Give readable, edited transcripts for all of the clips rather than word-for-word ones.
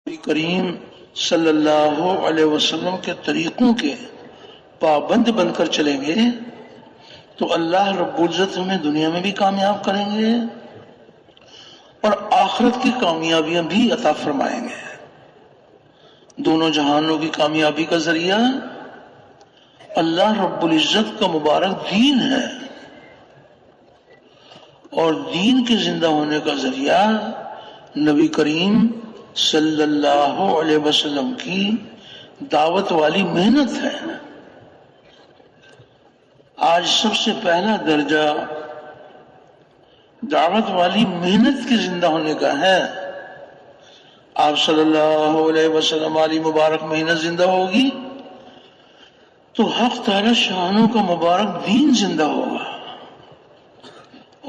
نبی کریم صلی اللہ علیہ وسلم کے طریقوں کے پابند بن کر چلیں گے تو اللہ رب العزت ہمیں دنیا میں بھی کامیاب کریں گے اور آخرت کی کامیابیاں بھی عطا فرمائیں گے۔ دونوں جہانوں کی کامیابی کا ذریعہ اللہ رب العزت کا مبارک دین ہے اور دین کے زندہ ہونے کا ذریعہ نبی کریم صلی اللہ علیہ وسلم کی دعوت والی محنت ہے۔ آج سب سے پہلا درجہ دعوت والی محنت کے زندہ ہونے کا ہے۔ آپ صلی اللہ علیہ وسلم والی مبارک محنت زندہ ہوگی تو حق تعالی شانوں کا مبارک دین زندہ ہوگا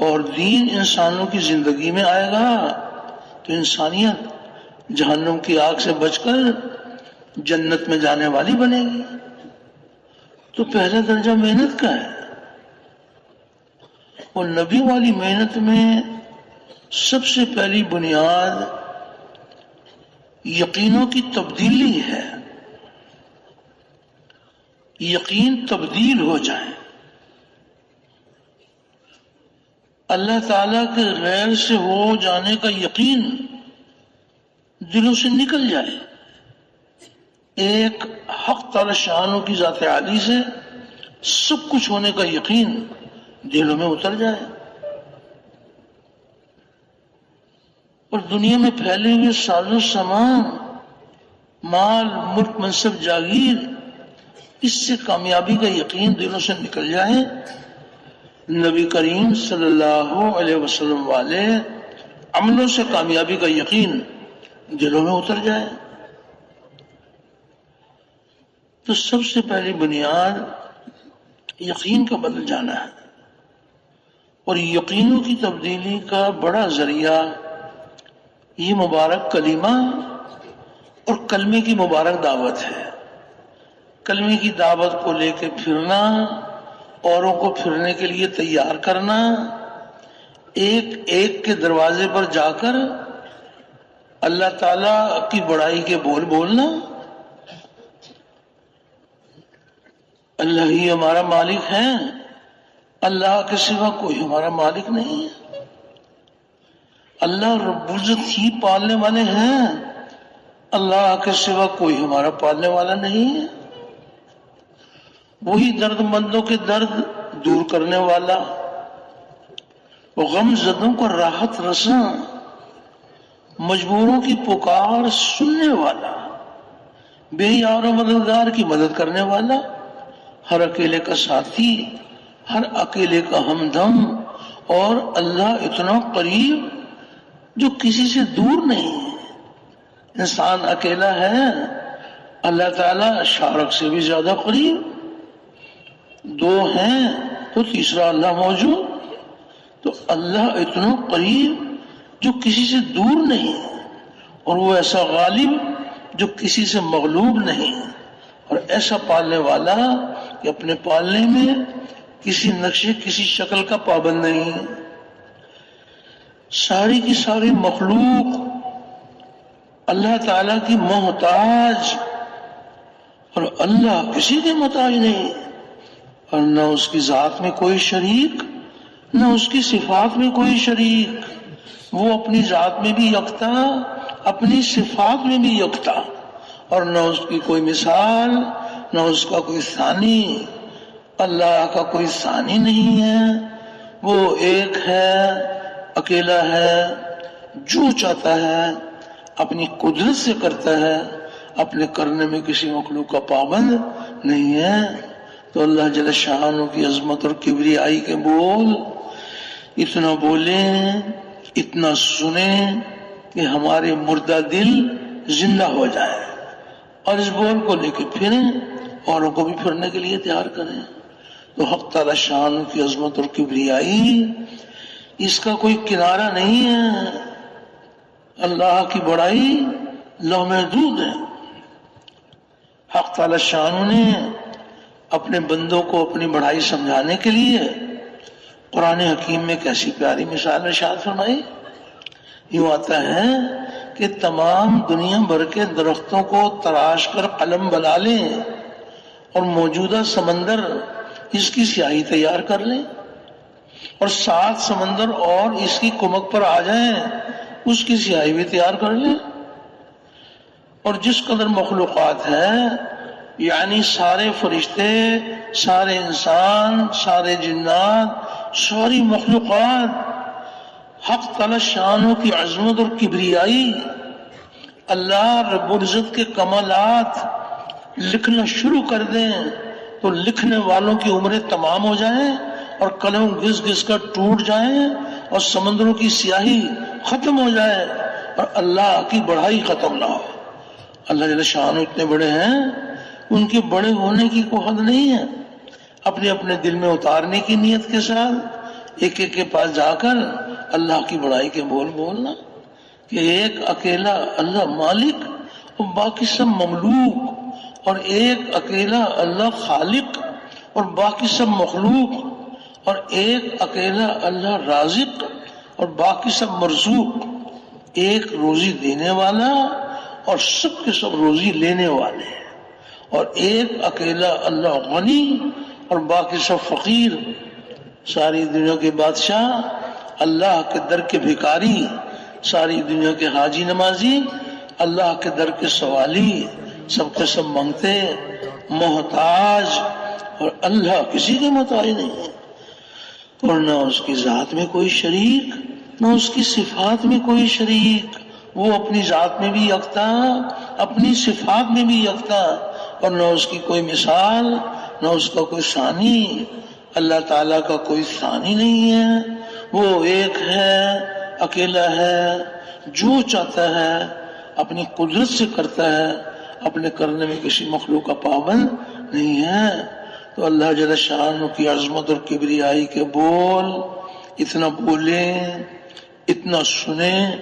اور دین انسانوں کی زندگی میں آئے گا تو انسانیت جہنم کی آگ سے بچ کر جنت میں جانے والی بنے گی۔ تو پہلا درجہ محنت کا ہے اور نبی والی محنت میں سب سے پہلی بنیاد یقینوں کی تبدیلی ہے۔ یقین تبدیل ہو جائے، اللہ تعالیٰ کے غیر سے ہو جانے کا یقین دلوں سے نکل جائے، ایک حق تعالی شانوں کی ذات عالی سے سب کچھ ہونے کا یقین دلوں میں اتر جائے اور دنیا میں پھیلے ہوئے ساز و سامان، مال، ملک، منصب، جاگیر، اس سے کامیابی کا یقین دلوں سے نکل جائے، نبی کریم صلی اللہ علیہ وسلم والے عملوں سے کامیابی کا یقین دلوں میں اتر جائے۔ تو سب سے پہلی بنیاد یقین کا بدل جانا ہے اور یقینوں کی تبدیلی کا بڑا ذریعہ یہ مبارک کلمہ اور کلمے کی مبارک دعوت ہے۔ کلمے کی دعوت کو لے کے پھرنا، اوروں کو پھرنے کے لیے تیار کرنا، ایک ایک کے دروازے پر جا کر اللہ تعالیٰ کی بڑائی کے بول بولنا، اللہ ہی ہمارا مالک ہے، اللہ کے سوا کوئی ہمارا مالک نہیں ہے، اللہ رب العزت ہی پالنے والے ہیں، اللہ کے سوا کوئی ہمارا پالنے والا نہیں ہے، وہی درد مندوں کے درد دور کرنے والا، غم زدوں کو راحت رساں، مجبوروں کی پکار سننے والا، بے یار و مددگار کی مدد کرنے والا، ہر اکیلے کا ساتھی، ہر اکیلے کا ہمدم، اور اللہ اتنا قریب جو کسی سے دور نہیں ہے۔ انسان اکیلا ہے، اللہ تعالیٰ شارک سے بھی زیادہ قریب، دو ہیں تو تیسرا اللہ موجود، تو اللہ اتنا قریب جو کسی سے دور نہیں اور وہ ایسا غالب جو کسی سے مغلوب نہیں اور ایسا پالنے والا کہ اپنے پالنے میں کسی نقشے کسی شکل کا پابند نہیں۔ ساری کی ساری مخلوق اللہ تعالیٰ کی محتاج اور اللہ کسی کے محتاج نہیں، اور نہ اس کی ذات میں کوئی شریک، نہ اس کی صفات میں کوئی شریک، وہ اپنی ذات میں بھی یکتا، اپنی صفات میں بھی یکتا، اور نہ اس کی کوئی مثال، نہ اس کا کوئی ثانی، اللہ کا کوئی ثانی نہیں ہے، وہ ایک ہے، اکیلا ہے، جو چاہتا ہے اپنی قدرت سے کرتا ہے، اپنے کرنے میں کسی مخلوق کا پابند نہیں ہے۔ تو اللہ جل شانہ کی عظمت اور کبریائی کے بول اتنا بولیں، اتنا سنیں کہ ہمارے مردہ دل زندہ ہو جائے اور اس بول کو لے کے پھریں، اوروں کو بھی پھرنے کے لیے تیار کریں۔ تو حق تعالی شان کی عظمت اور کبریائی اس کا کوئی کنارہ نہیں ہے، اللہ کی بڑائی لامحدود ہے۔ حق تعالی شان نے اپنے بندوں کو اپنی بڑائی سمجھانے کے لیے قرآن حکیم میں کیسی پیاری مثال ارشاد فرمائی۔ یوں آتا ہے کہ تمام دنیا بھر کے درختوں کو تراش کر قلم بنا لیں اور موجودہ سمندر اس کی سیاہی تیار کر لیں، اور 7 سمندر اور اس کی کمک پر آ جائیں، اس کی سیاہی بھی تیار کر لیں۔ اور جس قدر مخلوقات ہیں، یعنی سارے فرشتے، سارے انسان، سارے جنات، ساری مخلوقات حق تعالی شانوں کی عظمت اور کبریائی، اللہ رب العزت کے کمالات لکھنا شروع کر دیں تو لکھنے والوں کی عمریں تمام ہو جائیں اور قلم گھس گھس کر ٹوٹ جائیں اور سمندروں کی سیاہی ختم ہو جائے اور اللہ کی بڑائی ختم نہ ہو۔ اللہ جل شانہ اتنے بڑے ہیں، ان کے بڑے ہونے کی کوئی حد نہیں ہے۔ اپنے اپنے دل میں اتارنے کی نیت کے ساتھ ایک ایک کے پاس جا کر اللہ کی بڑائی کے بول بولنا کہ ایک اکیلا اللہ مالک اور باقی سب مملوک، اور ایک اکیلا اللہ خالق اور باقی سب مخلوق، اور ایک اکیلا اللہ رازق اور باقی سب مرزوق، ایک روزی دینے والا اور سب کے سب روزی لینے والے، اور ایک اکیلا اللہ غنی اور باقی سب فقیر، ساری دنیا کے بادشاہ، اللہ کے در کے بھکاری، ساری دنیا کے حاجی نمازی، اللہ کے در کے سوالی، سب کے سب منگتے، محتاج، اور اللہ کسی کے محتاج نہیں ہے، اور نہ اس کی ذات میں کوئی شریک، نہ اس کی صفات میں کوئی شریک، وہ اپنی ذات میں بھی یکتا، اپنی صفات میں بھی یکتا، اور نہ اس کی کوئی مثال، نہ اس کا کوئی ثانی۔ اللہ تعالیٰ کا کوئی ثانی نہیں ہے، وہ ایک ہے، اکیلا ہے، جو چاہتا ہے اپنی قدرت سے کرتا ہے، اپنے کرنے میں کسی مخلوق کا پابند نہیں ہے۔ تو اللہ جل شانہ کی عظمت اور کبریائی کے بول اتنا بولیں، اتنا سنیں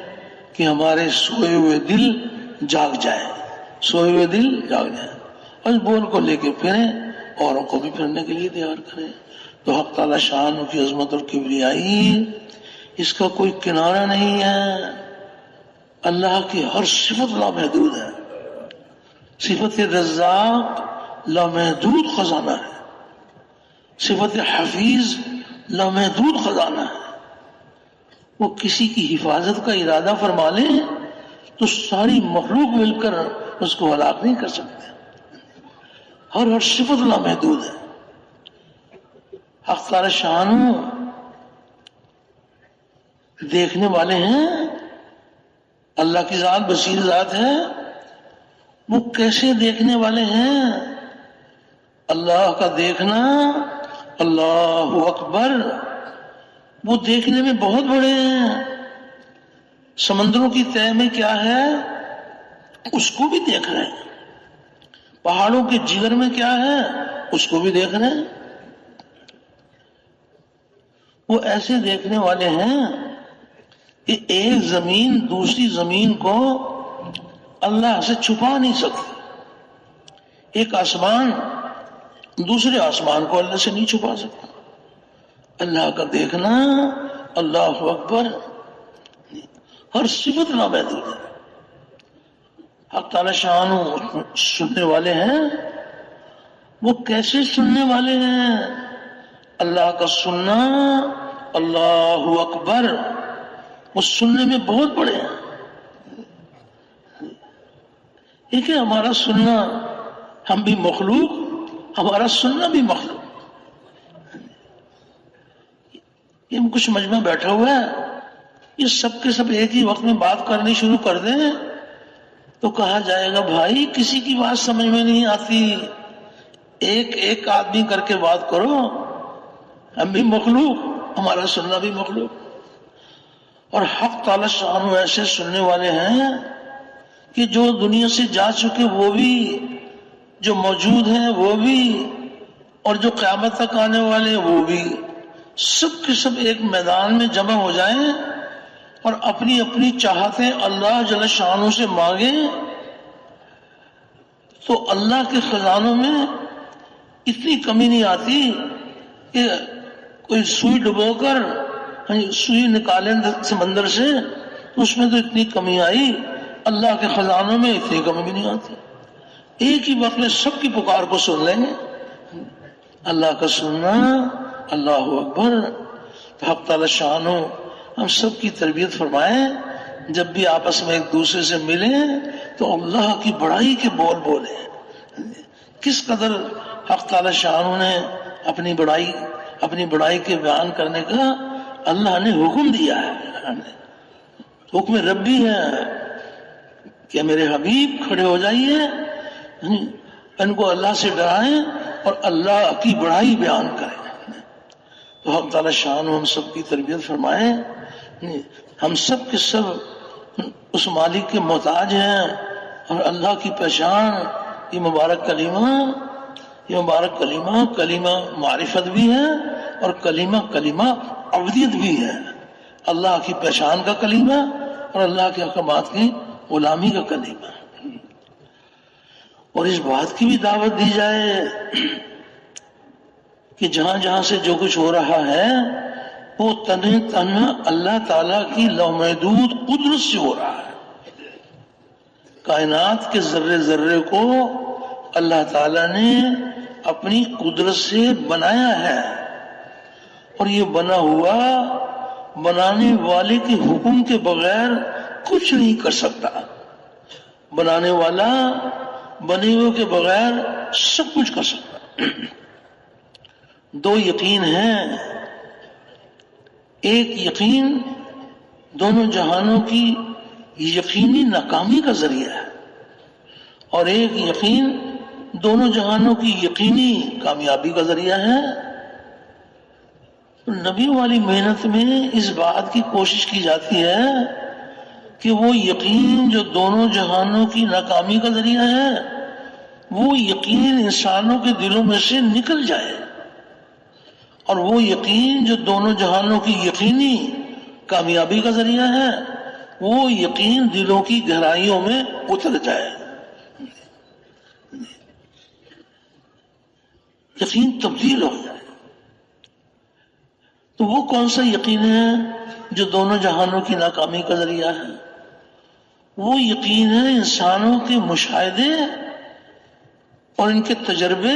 کہ ہمارے سوئے ہوئے دل جاگ جائیں، سوئے ہوئے دل جاگ جائیں، اور اس بول کو لے کے پھریں، اوروں کو بھی پھرنے کے لیے تیار کریں۔ تو حق تعالی شان کی عظمت اور کبریائی، اس کا کوئی کنارہ نہیں ہے۔ اللہ کی ہر صفت لامحدود ہے، صفت رزاق لامحدود خزانہ ہے، صفت حفیظ لامحدود خزانہ ہے۔ وہ کسی کی حفاظت کا ارادہ فرما لے تو ساری مخلوق مل کر اس کو ہلاک نہیں کر سکتے۔ ہر صفت لامحدود ہے۔ حق تعالی شانہ دیکھنے والے ہیں، اللہ کی ذات بصیر ذات ہے، وہ کیسے دیکھنے والے ہیں؟ اللہ کا دیکھنا، اللہ اکبر، وہ دیکھنے میں بہت بڑے ہیں۔ سمندروں کی تہہ میں کیا ہے اس کو بھی دیکھ رہے ہیں، پہاڑوں کے جگر میں کیا ہے اس کو بھی دیکھ رہے ہیں۔ وہ ایسے دیکھنے والے ہیں کہ ایک زمین دوسری زمین کو اللہ سے چھپا نہیں سکتی، ایک آسمان دوسرے آسمان کو اللہ سے نہیں چھپا سکتا۔ اللہ کا دیکھنا، اللہ اکبر، ہر صفت نامحدود ہے۔ حق تعالی شان سننے والے ہیں، وہ کیسے سننے والے ہیں؟ اللہ کا سننا، اللہ اکبر، وہ سننے میں بہت بڑے ہیں۔ ایک ہے ہمارا سننا، ہم بھی مخلوق، ہمارا سننا بھی مخلوق۔ یہ کچھ مجمع بیٹھا ہوا ہے، یہ سب کے سب ایک ہی وقت میں بات کرنی شروع کر دیں تو کہا جائے گا بھائی کسی کی بات سمجھ میں نہیں آتی، ایک ایک آدمی کر کے بات کرو۔ ہم بھی مخلوق، ہمارا سننا بھی مخلوق۔ اور حق تعالی شان ایسے سننے والے ہیں کہ جو دنیا سے جا چکے وہ بھی، جو موجود ہیں وہ بھی، اور جو قیامت تک آنے والے وہ بھی، سب کے سب ایک میدان میں جمع ہو جائیں اور اپنی اپنی چاہتیں اللہ جل شانہ سے مانگیں تو اللہ کے خزانوں میں اتنی کمی نہیں آتی کہ کوئی سوئی ڈبو کر سوئی نکالیں سمندر سے تو اس میں تو اتنی کمی آئی اللہ کے خزانوں میں اتنی کمی بھی نہیں آتی. ایک ہی وقت میں سب کی پکار کو سن لیں گے. اللہ کا سننا، اللہ اکبر. تو حق تعالی شان ہو ہم سب کی تربیت فرمائیں، جب بھی آپس میں ایک دوسرے سے ملیں تو اللہ کی بڑائی کے بول بولیں. کس قدر حق تعالی شان نے اپنی بڑائی کے بیان کرنے کا اللہ نے حکم دیا ہے. حکم ربی ہے کہ میرے حبیب کھڑے ہو جائیے، ان کو اللہ سے ڈرائیں اور اللہ کی بڑائی بیان کریں. تو حق تعالی شان ہم سب کی تربیت فرمائیں. ہم سب کے سب اس مالک کے محتاج ہیں، اور اللہ کی پہچان یہ مبارک کلمہ کلمہ معرفت بھی ہے، اور کلمہ عبودیت بھی ہے. اللہ کی پہچان کا کلمہ اور اللہ کے احکامات کی غلامی کا کلمہ. اور اس بات کی بھی دعوت دی جائے کہ جہاں جہاں سے جو کچھ ہو رہا ہے وہ تنہا اللہ تعالیٰ کی لامحدود قدرت سے ہو رہا ہے. کائنات کے ذرے ذرے کو اللہ تعالیٰ نے اپنی قدرت سے بنایا ہے، اور یہ بنا ہوا بنانے والے کے حکم کے بغیر کچھ نہیں کر سکتا. بنانے والا بنے ہوئے کے بغیر سب کچھ کر سکتا. دو یقین ہیں، ایک یقین دونوں جہانوں کی یقینی ناکامی کا ذریعہ ہے، اور ایک یقین دونوں جہانوں کی یقینی کامیابی کا ذریعہ ہے. نبی والی محنت میں اس بات کی کوشش کی جاتی ہے کہ وہ یقین جو دونوں جہانوں کی ناکامی کا ذریعہ ہے وہ یقین انسانوں کے دلوں میں سے نکل جائے، اور وہ یقین جو دونوں جہانوں کی یقینی کامیابی کا ذریعہ ہے وہ یقین دلوں کی گہرائیوں میں اتر جائے. یقین تبدیل ہو جائے. تو وہ کون سا یقین ہے جو دونوں جہانوں کی ناکامی کا ذریعہ ہے؟ وہ یقین ہے انسانوں کے مشاہدے اور ان کے تجربے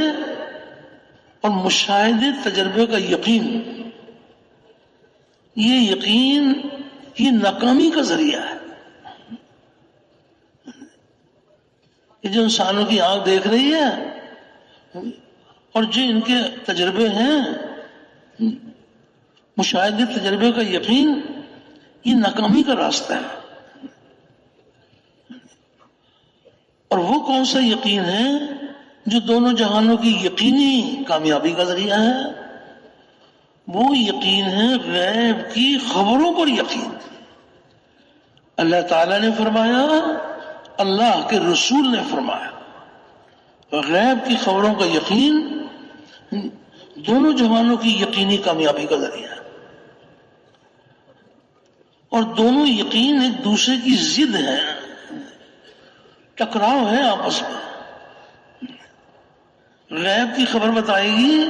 اور مشاہدے تجربے کا یقین. یہ یقین یہ ناکامی کا ذریعہ ہے. یہ جو انسانوں کی آنکھ دیکھ رہی ہے اور جو ان کے تجربے ہیں، مشاہدے تجربے کا یقین، یہ ناکامی کا راستہ ہے. اور وہ کون سا یقین ہے جو دونوں جہانوں کی یقینی کامیابی کا ذریعہ ہے؟ وہ یقین ہے غیب کی خبروں پر یقین. اللہ تعالیٰ نے فرمایا، اللہ کے رسول نے فرمایا. غیب کی خبروں کا یقین دونوں جہانوں کی یقینی کامیابی کا ذریعہ ہے، اور دونوں یقین ایک دوسرے کی ضد ہیں، ٹکراؤ ہے آپس میں. غیب کی خبر بتائے گی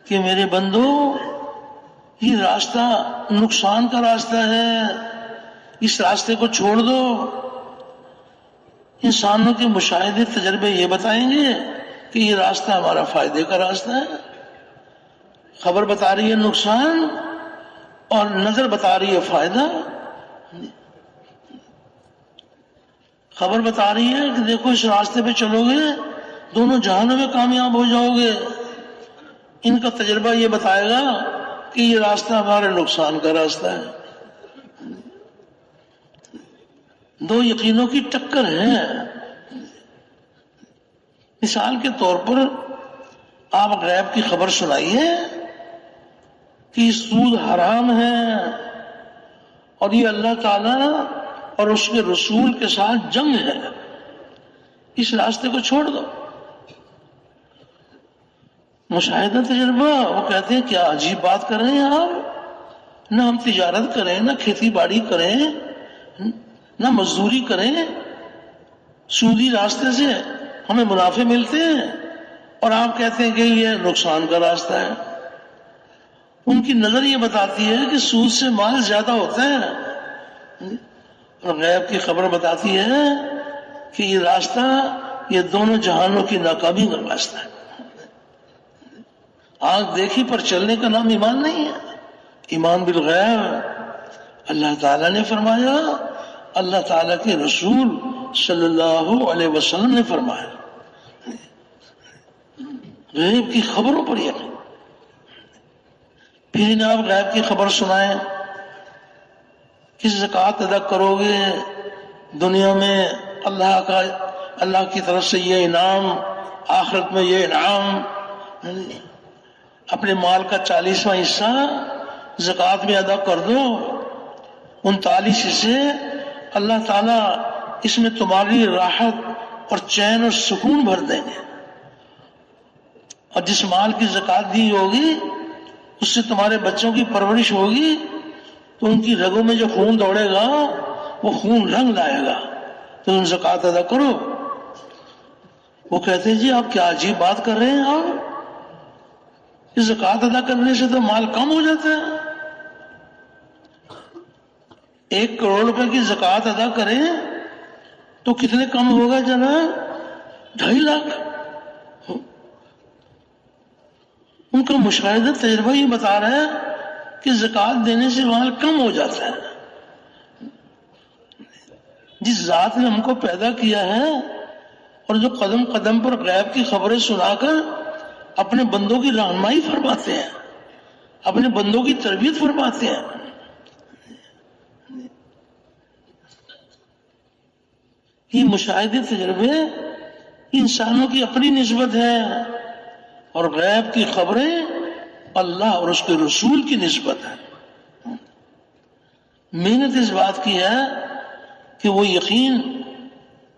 کہ میرے بندو یہ راستہ نقصان کا راستہ ہے، اس راستے کو چھوڑ دو. انسانوں کے مشاہدے تجربے یہ بتائیں گے کہ یہ راستہ ہمارا فائدے کا راستہ ہے. خبر بتا رہی ہے نقصان اور نظر بتا رہی ہے فائدہ. خبر بتا رہی ہے کہ دیکھو اس راستے پہ چلو گے دونوں جہانوں میں کامیاب ہو جاؤ گے. ان کا تجربہ یہ بتائے گا کہ یہ راستہ ہمارے نقصان کا راستہ ہے. دو یقینوں کی ٹکر ہے. مثال کے طور پر آپ غیب کی خبر سنائیے کہ سود حرام ہے اور یہ اللہ تعالی اور اس کے رسول کے ساتھ جنگ ہے، اس راستے کو چھوڑ دو. مشاہدہ تجربہ وہ کہتے ہیں کیا عجیب بات کر رہے ہیں آپ، نہ ہم تجارت کریں، نہ کھیتی باڑی کریں، نہ مزدوری کریں، سودی راستے سے ہمیں منافع ملتے ہیں، اور آپ کہتے ہیں کہ یہ نقصان کا راستہ ہے. ان کی نظر یہ بتاتی ہے کہ سود سے مال زیادہ ہوتا ہے، اور غیب کی خبر بتاتی ہے کہ یہ راستہ یہ دونوں جہانوں کی ناکامی کا راستہ ہے. آنکھ دیکھی پر چلنے کا نام ایمان نہیں ہے. ایمان بالغیب اللہ تعالیٰ نے فرمایا، اللہ تعالیٰ کے رسول صلی اللہ علیہ وسلم نے فرمایا. غیب کی خبروں پر یقین. پھر انہیں آپ غیب کی خبر سنائیں کہ زکوٰۃ ادا کرو گے دنیا میں اللہ کی طرف سے یہ انعام، آخرت میں یہ انعام. اپنے مال کا 40واں حصہ زکوٰۃ میں ادا کر دو، 39 حصے اللہ تعالیٰ اس میں تمہاری راحت اور چین اور سکون بھر دیں گے. اور جس مال کی زکوٰۃ دی ہوگی اس سے تمہارے بچوں کی پرورش ہوگی تو ان کی رگوں میں جو خون دوڑے گا وہ خون رنگ لائے گا. تو تم زکوٰۃ ادا کرو. وہ کہتے ہیں جی آپ کیا عجیب بات کر رہے ہیں، آپ اس زکوٰۃ ادا کرنے سے تو مال کم ہو جاتا ہے. 1 کروڑ روپے کی زکوٰۃ ادا کریں تو کتنے کم ہوگا جناب؟ 2.5 لاکھ. ان کا مشاہدہ تجربہ یہ بتا رہا ہے کہ زکوٰۃ دینے سے مال کم ہو جاتا ہے. جس ذات نے ہم کو پیدا کیا ہے اور جو قدم قدم پر غیب کی خبریں سنا کر اپنے بندوں کی رہنمائی فرماتے ہیں، اپنے بندوں کی تربیت فرماتے ہیں. یہ مشاہدے تجربے انسانوں کی اپنی نسبت ہے اور غیب کی خبریں اللہ اور اس کے رسول کی نسبت ہے. محنت اس بات کی ہے کہ وہ یقین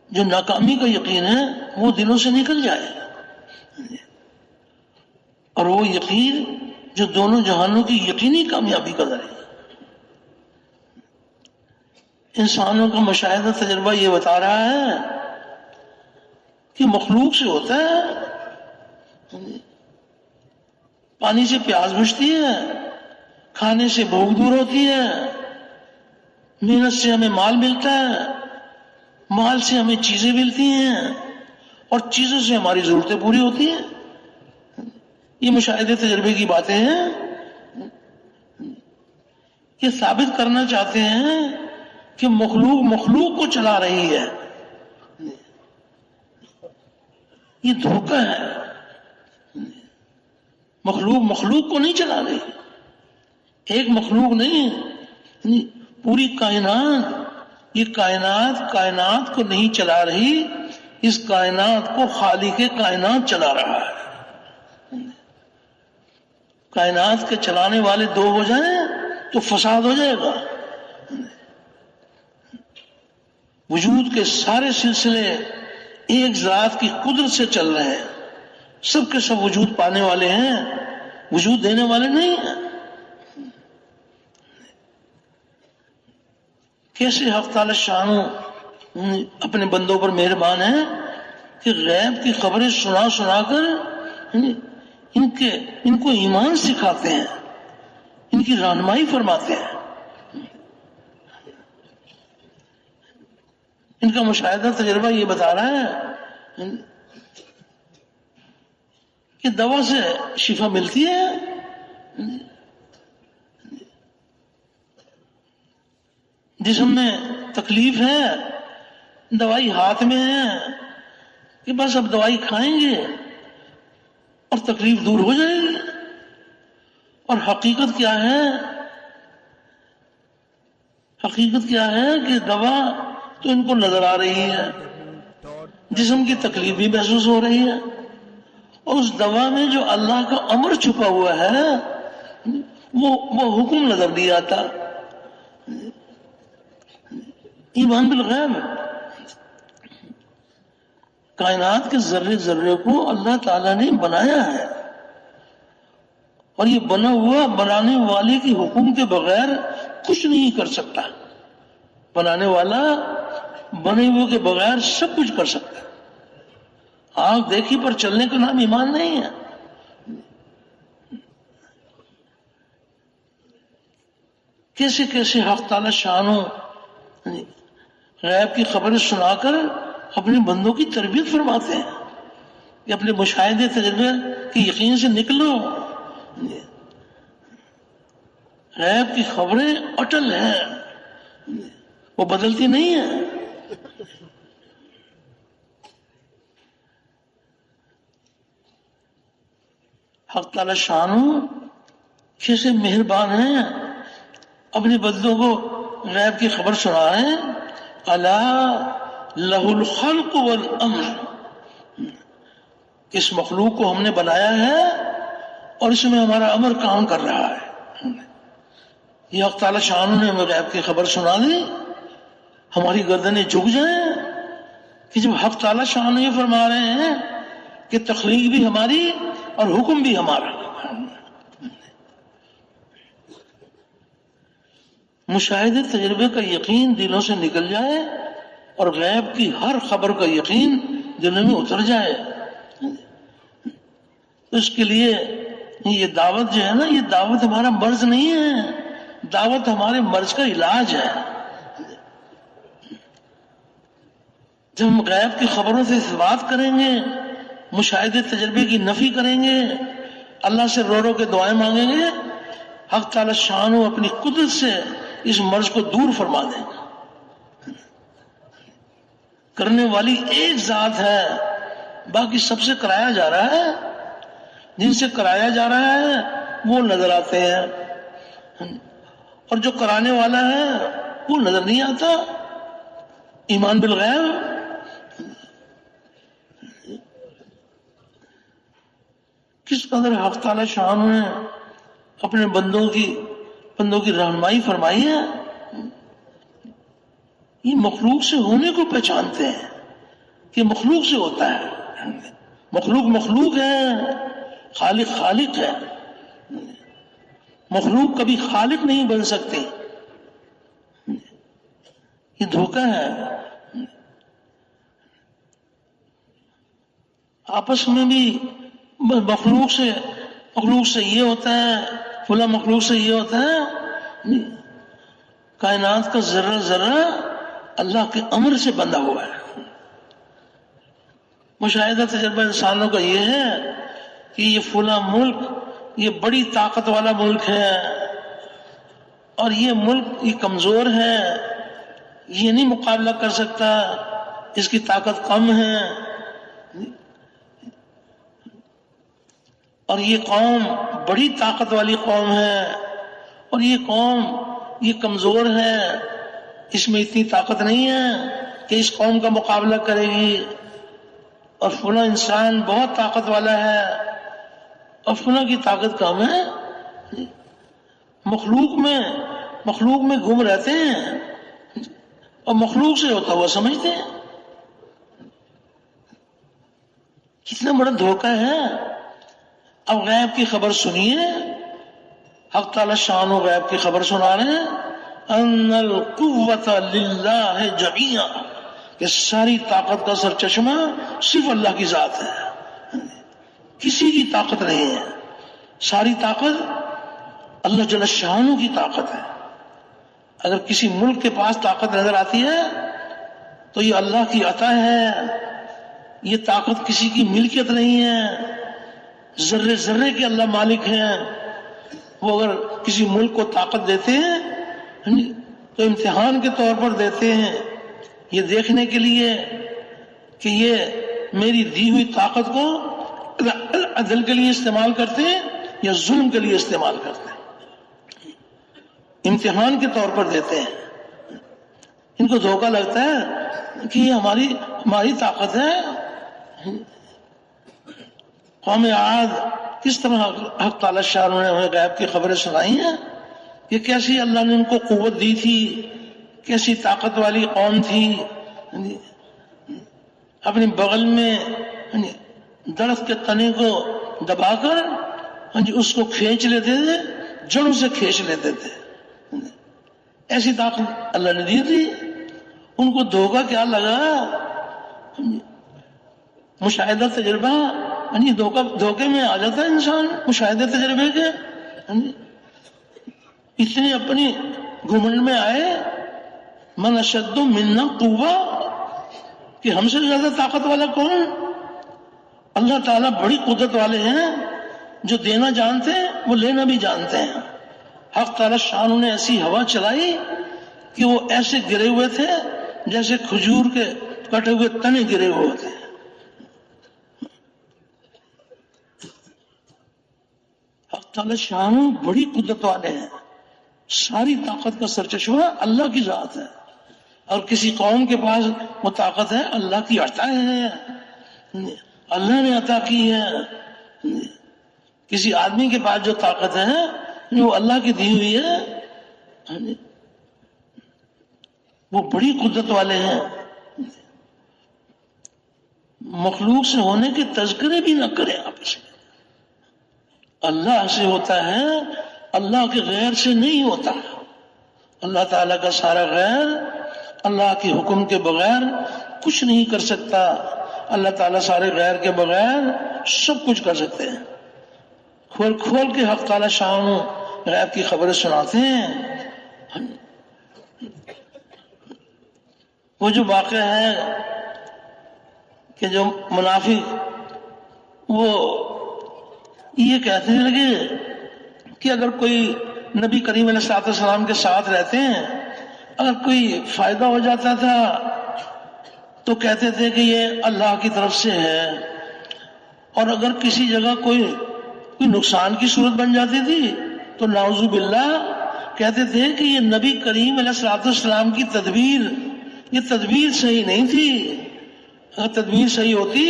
جو ناکامی کا یقین ہے وہ دلوں سے نکل جائے، اور وہ یقین جو دونوں جہانوں کی یقینی کامیابی کا ذریعہ. انسانوں کا مشاہدہ تجربہ یہ بتا رہا ہے کہ مخلوق سے ہوتا ہے، پانی سے پیاس بجھتی ہے، کھانے سے بھوک دور ہوتی ہے، محنت سے ہمیں مال ملتا ہے، مال سے ہمیں چیزیں ملتی ہیں اور چیزوں سے ہماری ضرورتیں پوری ہوتی ہیں. یہ مشاہدے تجربے کی باتیں ہیں. یہ ثابت کرنا چاہتے ہیں کہ مخلوق کو چلا رہی ہے. یہ دھوکہ ہے. مخلوق کو نہیں چلا رہی. ایک مخلوق نہیں، پوری کائنات. یہ کائنات کو نہیں چلا رہی، اس کائنات کو خالق کائنات چلا رہا ہے. کائنات کے چلانے والے دو ہو جائیں تو فساد ہو جائے گا. وجود کے سارے سلسلے ایک ذات کی قدرت سے چل رہے ہیں. سب کے سب وجود پانے والے ہیں، وجود دینے والے نہیں ہیں. کیسے حق تعالی شانو اپنے بندوں پر مہربان ہیں کہ غیب کی خبریں سنا کر ان کو ایمان سکھاتے ہیں، ان کی رہنمائی فرماتے ہیں. ان کا مشاہدہ تجربہ یہ بتا رہا ہے کہ دوا سے شفا ملتی ہے. جسم میں تکلیف ہے، دوائی ہاتھ میں ہے کہ بس اب دوائی کھائیں گے اور تکلیف دور ہو جائے گی. اور حقیقت کیا ہے؟ حقیقت کیا ہے کہ دوا تو ان کو نظر آ رہی ہے، جسم کی تکلیف بھی محسوس ہو رہی ہے، اور اس دوا میں جو اللہ کا امر چھپا ہوا ہے وہ حکم نظر نہیں آتا. ایمان بالغیب. کائنات کے ذرے ذرے کو اللہ تعالیٰ نے بنایا ہے، اور یہ بنا ہوا بنانے والے کی حکم کے بغیر کچھ نہیں کر سکتا. بنانے والا بنے ہوئے کے بغیر سب کچھ کر سکتا ہے. آنکھ دیکھی پر چلنے کا نام ایمان نہیں ہے. کیسے کیسے حق تعالی شانوں غیب کی خبریں سنا کر اپنے بندوں کی تربیت فرماتے ہیں کہ اپنے مشاہدے تجربے کے یقین سے نکلو. غیب کی خبریں اٹل ہیں، وہ بدلتی نہیں ہیں. حق تعالی شانو کیسے مہربان ہیں، اپنے بندوں کو غیب کی خبر سنا رہے ہیں. الا لہ الخلق والامر، اس مخلوق کو ہم نے بنایا ہے اور اس میں ہمارا امر کام کر رہا ہے. یہ حق تعالی شانو نے ہمیں غیب کی خبر سنا دی، ہماری گردنیں جھک جائیں کہ جب حق تعالی شانو یہ فرما رہے ہیں کہ تخلیق بھی ہماری اور حکم بھی ہمارا. مشاہدے تجربے کا یقین دلوں سے نکل جائے اور غیب کی ہر خبر کا یقین دلوں میں اتر جائے. تو اس کے لیے یہ دعوت جو ہے نا، یہ دعوت ہمارا مرض نہیں ہے، دعوت ہمارے مرض کا علاج ہے. جب ہم غیب کی خبروں سے اثبات کریں گے، مشاہدے تجربے کی نفی کریں گے، اللہ سے رو رو کے دعائیں مانگیں گے، حق تعالی شانو اپنی قدرت سے اس مرض کو دور فرما دیں گے. کرنے والی ایک ذات ہے، باقی سب سے کرایا جا رہا ہے. جن سے کرایا جا رہا ہے وہ نظر آتے ہیں اور جو کرانے والا ہے وہ نظر نہیں آتا. ایمان بالغیب. کس قدر حق تعالی شان نے اپنے بندوں کی رہنمائی فرمائی ہے. یہ مخلوق سے ہونے کو پہچانتے ہیں کہ مخلوق سے ہوتا ہے. مخلوق ہے، خالق ہے. مخلوق کبھی خالق نہیں بن سکتے، یہ دھوکہ ہے. آپس میں بھی مخلوق سے یہ ہوتا ہے، فلاں مخلوق سے یہ ہوتا ہے. کائنات کا ذرہ ذرہ اللہ کے امر سے بندھا ہوا ہے. مشاہدہ تجربہ انسانوں کا یہ ہے کہ یہ فلاں ملک یہ بڑی طاقت والا ملک ہے اور یہ ملک یہ کمزور ہے، یہ نہیں مقابلہ کر سکتا، اس کی طاقت کم ہے. اور یہ قوم بڑی طاقت والی قوم ہے اور یہ قوم یہ کمزور ہے، اس میں اتنی طاقت نہیں ہے کہ اس قوم کا مقابلہ کرے گی. اور فلاں انسان بہت طاقت والا ہے اور فلاں کی طاقت کم ہے. مخلوق میں گم رہتے ہیں اور مخلوق سے ہوتا ہوا سمجھتے ہیں. کتنا بڑا دھوکہ ہے. اب غیب کی خبر سنیے، حق تعالی شان و غیب کی خبر سنا رہے ہیں ان القوت للہ جميعا، کہ ساری طاقت کا سرچشمہ صرف اللہ کی ذات ہے، کسی کی طاقت نہیں ہے. ساری طاقت اللہ جل شانہ کی طاقت ہے. اگر کسی ملک کے پاس طاقت نظر آتی ہے تو یہ اللہ کی عطا ہے. یہ طاقت کسی کی ملکیت نہیں ہے، ذرے ذرے کے اللہ مالک ہیں. وہ اگر کسی ملک کو طاقت دیتے ہیں تو امتحان کے طور پر دیتے ہیں، یہ دیکھنے کے لیے کہ یہ میری دی ہوئی طاقت کو عدل کے لیے استعمال کرتے ہیں یا ظلم کے لیے استعمال کرتے ہیں. امتحان کے طور پر دیتے ہیں. ان کو دھوکہ لگتا ہے کہ یہ ہماری طاقت ہے. قوم عاد کس طرح حق تعالی شان نے ہمیں غیب کی خبریں سنائی ہیں کہ کیسی اللہ نے ان کو قوت دی تھی، کیسی طاقت والی قوم تھی. اپنے بغل میں درخت کے تنے کو دبا کر اس کو کھینچ لیتے تھے، جڑوں سے کھینچ لیتے تھے. ایسی طاقت اللہ نے دی تھی. ان کو دھوکہ کیا لگا؟ مشاہدہ تجربہ دھوکے میں آ جاتا ہے انسان مشاہدے تجربے کے. اتنے اپنی گھمنڈ میں آئے من اشد منا قوہ، کہ ہم سے زیادہ طاقت والا کون؟ اللہ تعالیٰ بڑی قدرت والے ہیں، جو دینا جانتے ہیں وہ لینا بھی جانتے ہیں۔ حق تعالیٰ شان نے ایسی ہوا چلائی کہ وہ ایسے گرے ہوئے تھے جیسے کھجور کے کٹے ہوئے تنے گرے ہوئے تھے۔ حق تعالیٰ شان بڑی قدرت والے ہیں، ساری طاقت کا سرچشمہ اللہ کی ذات ہے، اور کسی قوم کے پاس وہ طاقت ہے اللہ کی عطا ہے، اللہ نے عطا کی ہے۔ کسی آدمی کے پاس جو طاقت ہے وہ اللہ کی دی ہوئی ہے، وہ بڑی قدرت والے ہیں۔ مخلوق سے ہونے کے تذکرے بھی نہ کریں آپس میں، اللہ سے ہوتا ہے، اللہ کے غیر سے نہیں ہوتا۔ اللہ تعالیٰ کا سارا غیر اللہ کے حکم کے بغیر کچھ نہیں کر سکتا۔ اللہ تعالیٰ سارے غیر کے بغیر سب کچھ کر سکتے ہیں۔ کھول کھول کے حق تعالیٰ شان غیب کی خبریں سناتے ہیں۔ وہ جو واقعہ ہے کہ جو منافق وہ یہ کہتے لگے کہ اگر کوئی نبی کریم علیہ السلام کے ساتھ رہتے ہیں، اگر کوئی فائدہ ہو جاتا تھا تو کہتے تھے کہ یہ اللہ کی طرف سے ہے، اور اگر کسی جگہ کوئی نقصان کی صورت بن جاتی تھی تو نعوذ باللہ کہتے تھے کہ یہ نبی کریم علیہ السلام کی تدبیر، یہ تدبیر صحیح نہیں تھی، اگر تدبیر صحیح ہوتی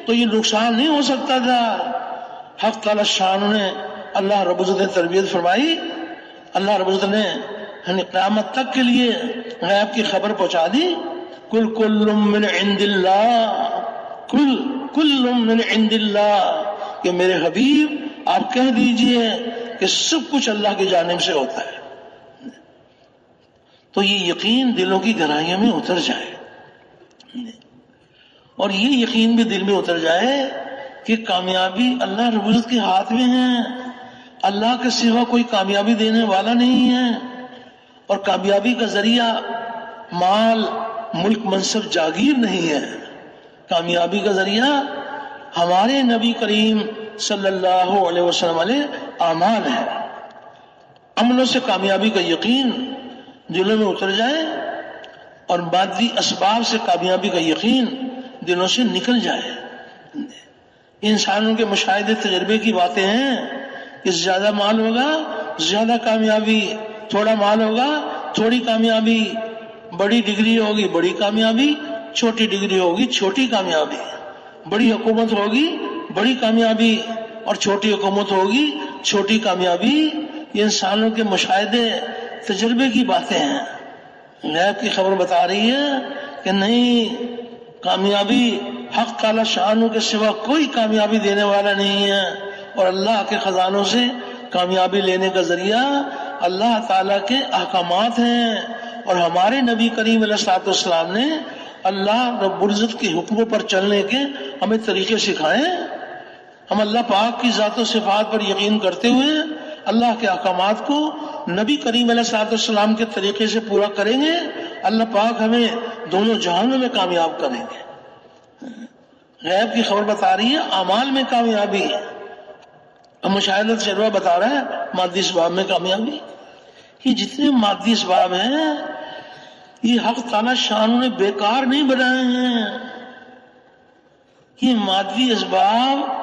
تو یہ نقصان نہیں ہو سکتا تھا۔ حق تعالی شان نے اللہ رب العزت نے تربیت فرمائی، اللہ رب العزت نے قیامت تک کے لیے غیب کی خبر پہنچا دی۔ کل من عند اللہ، کل من عند اللہ، کہ میرے حبیب آپ کہہ دیجئے کہ سب کچھ اللہ کی جانب سے ہوتا ہے، تو یہ یقین دلوں کی گہرائیوں میں اتر جائے، اور یہ یقین بھی دل میں اتر جائے کہ کامیابی اللہ رب العزت کے ہاتھ میں ہے، اللہ کے سوا کوئی کامیابی دینے والا نہیں ہے، اور کامیابی کا ذریعہ مال، ملک، منصب، جاگیر نہیں ہے۔ کامیابی کا ذریعہ ہمارے نبی کریم صلی اللہ علیہ وسلم علیہ اعمال ہے۔ عملوں سے کامیابی کا یقین دلوں میں اتر جائے، اور مادی اسباب سے کامیابی کا یقین دلوں سے نکل جائے۔ انسانوں کے مشاہدے تجربے کی باتیں ہیں کہ زیادہ مال ہوگا زیادہ کامیابی، تھوڑا مال ہوگا تھوڑی کامیابی، بڑی ڈگری ہوگی بڑی کامیابی، چھوٹی ڈگری ہوگی چھوٹی کامیابی، بڑی حکومت ہوگی بڑی کامیابی، اور چھوٹی حکومت ہوگی چھوٹی کامیابی۔ یہ انسانوں کے مشاہدے تجربے کی باتیں ہیں۔ غیب کی خبر بتا رہی ہے کہ نہیں، کامیابی حق تعالی شانوں کے سوا کوئی کامیابی دینے والا نہیں ہے، اور اللہ کے خزانوں سے کامیابی لینے کا ذریعہ اللہ تعالیٰ کے احکامات ہیں، اور ہمارے نبی کریم علیہ السلام نے اللہ رب العزت کے حکموں پر چلنے کے ہمیں طریقے سکھائے۔ ہم اللہ پاک کی ذات و صفات پر یقین کرتے ہوئے اللہ کے احکامات کو نبی کریم علیہ السلام کے طریقے سے پورا کریں گے، اللہ پاک ہمیں دونوں جہانوں میں کامیاب کریں گے۔ غیب کی خبر بتا رہی ہے اعمال میں کامیابی، اب مشاہدہ تجربہ بتا رہا ہے مادی اسباب میں کامیابی۔ یہ جتنے مادی اسباب ہیں یہ حق تعالی شان نے بیکار نہیں بنائے ہیں، یہ مادی اسباب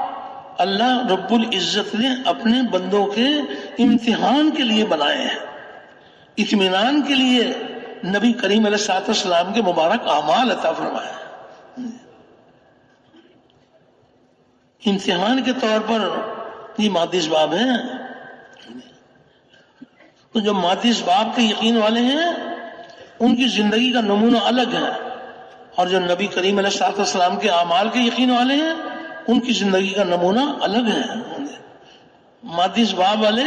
اللہ رب العزت نے اپنے بندوں کے امتحان کے لیے بنائے ہیں، اطمینان کے لیے نبی کریم علیہ السلام کے مبارک اعمال عطا فرمائے، امتحان کے طور پر یہ مادی اسباب ہیں۔ تو جو مادی اسباب کے یقین والے ہیں ان کی زندگی کا نمونہ الگ ہے، اور جو نبی کریم علیہ السلام کے اعمال کے یقین والے ہیں ان کی زندگی کا نمونہ الگ ہے۔ مادی اسباب والے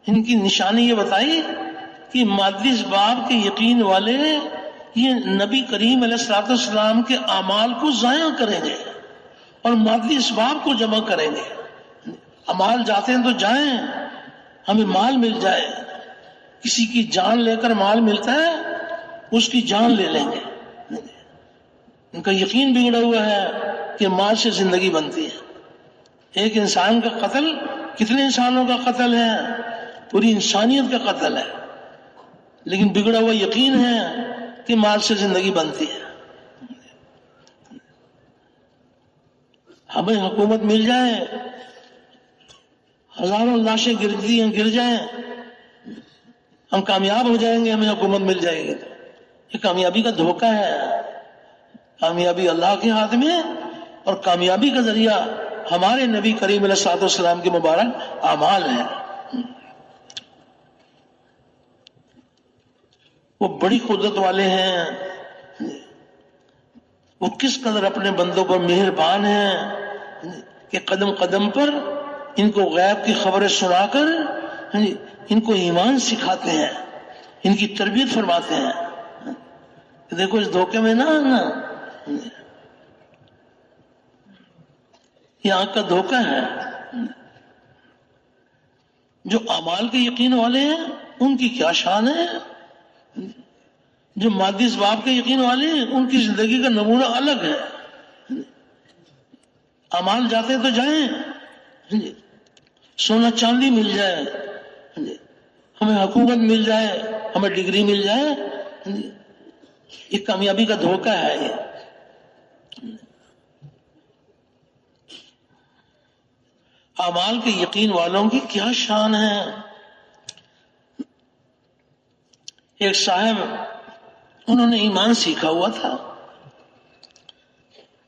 ان کی نشانی یہ بتائی کہ مادی اسباب کے یقین والے یہ نبی کریم علیہ السلام کے اعمال کو ضائع کریں گے اور مادی اسباب کو جمع کریں گے۔ اعمال جاتے ہیں تو جائیں، ہمیں مال مل جائے، کسی کی جان لے کر مال ملتا ہے اس کی جان لے لیں گے. ان کا یقین بگڑا ہوا ہے کہ مال سے زندگی بنتی ہے. ایک انسان کا قتل کتنے انسانوں کا قتل ہے؟ پوری انسانیت کا قتل ہے. لیکن بگڑا ہوا یقین ہے کہ مال سے زندگی بنتی ہے. ہمیں حکومت مل جائے، ہزاروں لاشیں گر جائیں، ہم کامیاب ہو جائیں گے، ہمیں حکومت مل جائے گی. یہ کامیابی کا دھوکہ ہے. کامیابی اللہ کے ہاتھ میں، اور کامیابی کا ذریعہ ہمارے نبی کریم علیہ الصلوۃ والسلام کے مبارک اعمال ہیں. وہ بڑی قدرت والے ہیں، وہ کس قدر اپنے بندوں پر مہربان ہیں کہ قدم قدم پر ان کو غیب کی خبریں سنا کر ان کو ایمان سکھاتے ہیں، ان کی تربیت فرماتے ہیں. دیکھو اس دھوکے میں نہ آنا، یہ آنکھ کا دھوکہ ہے. جو اعمال کے یقین والے ہیں ان کی کیا شان ہے. جو مادی اسباب کے یقین والے ہیں ان کی زندگی کا نمونہ الگ ہے. اعمال جاتے تو جائیں، سونا چاندی مل جائے، ہمیں حکومت مل جائے، ہمیں ڈگری مل جائے، یہ کامیابی کا دھوکہ ہے. یہ اعمال کے یقین والوں کی کیا شان ہے. ایک صاحب انہوں نے ایمان سیکھا ہوا تھا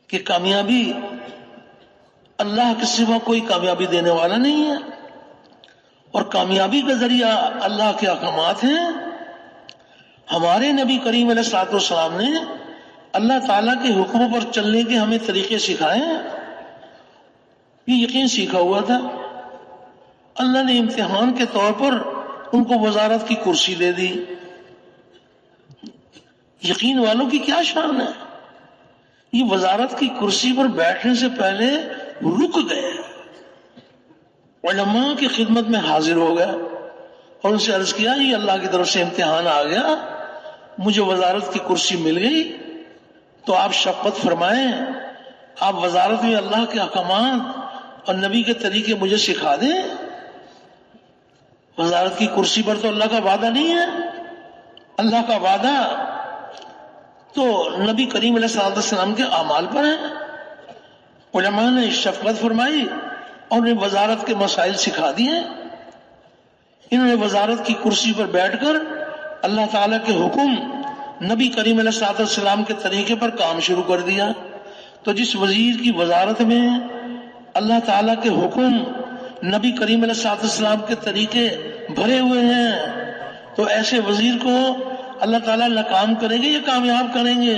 کہ کامیابی اللہ کے سوا کوئی کامیابی دینے والا نہیں ہے، اور کامیابی کا ذریعہ اللہ کے احکامات ہیں. ہمارے نبی کریم علیہ الصلوۃ والسلام نے اللہ تعالیٰ کے حکموں پر چلنے کے ہمیں طریقے سکھائے ہیں. یہ یقین سیکھا ہوا تھا. اللہ نے امتحان کے طور پر ان کو وزارت کی کرسی دے دی. یقین والوں کی کیا شان ہے. یہ وزارت کی کرسی پر بیٹھنے سے پہلے رک گئے، علماء کی خدمت میں حاضر ہو گئے اور ان سے عرض کیا یہ اللہ کی طرف سے امتحان آ گیا، مجھے وزارت کی کرسی مل گئی، تو آپ شفقت فرمائیں، آپ وزارت میں اللہ کے احکامات اور نبی کے طریقے مجھے سکھا دیں. وزارت کی کرسی پر تو اللہ کا وعدہ نہیں ہے. اللہ کا وعدہ تو نبی کریم علیہ الصلوۃ والسلام کے اعمال پر ہے. علماء نے شفقت فرمائی اور انہیں وزارت کے مسائل سکھا دیے. انہوں نے وزارت کی کرسی پر بیٹھ کر اللہ تعالیٰ کے حکم، نبی کریم علیہ الصلوۃ والسلام کے طریقے پر کام شروع کر دیا. تو جس وزیر کی وزارت میں اللہ تعالیٰ کے حکم، نبی کریم علیہ الصلوۃ والسلام کے طریقے بھرے ہوئے ہیں، تو ایسے وزیر کو اللہ تعالیٰ ناکام کریں گے یا کامیاب کریں گے؟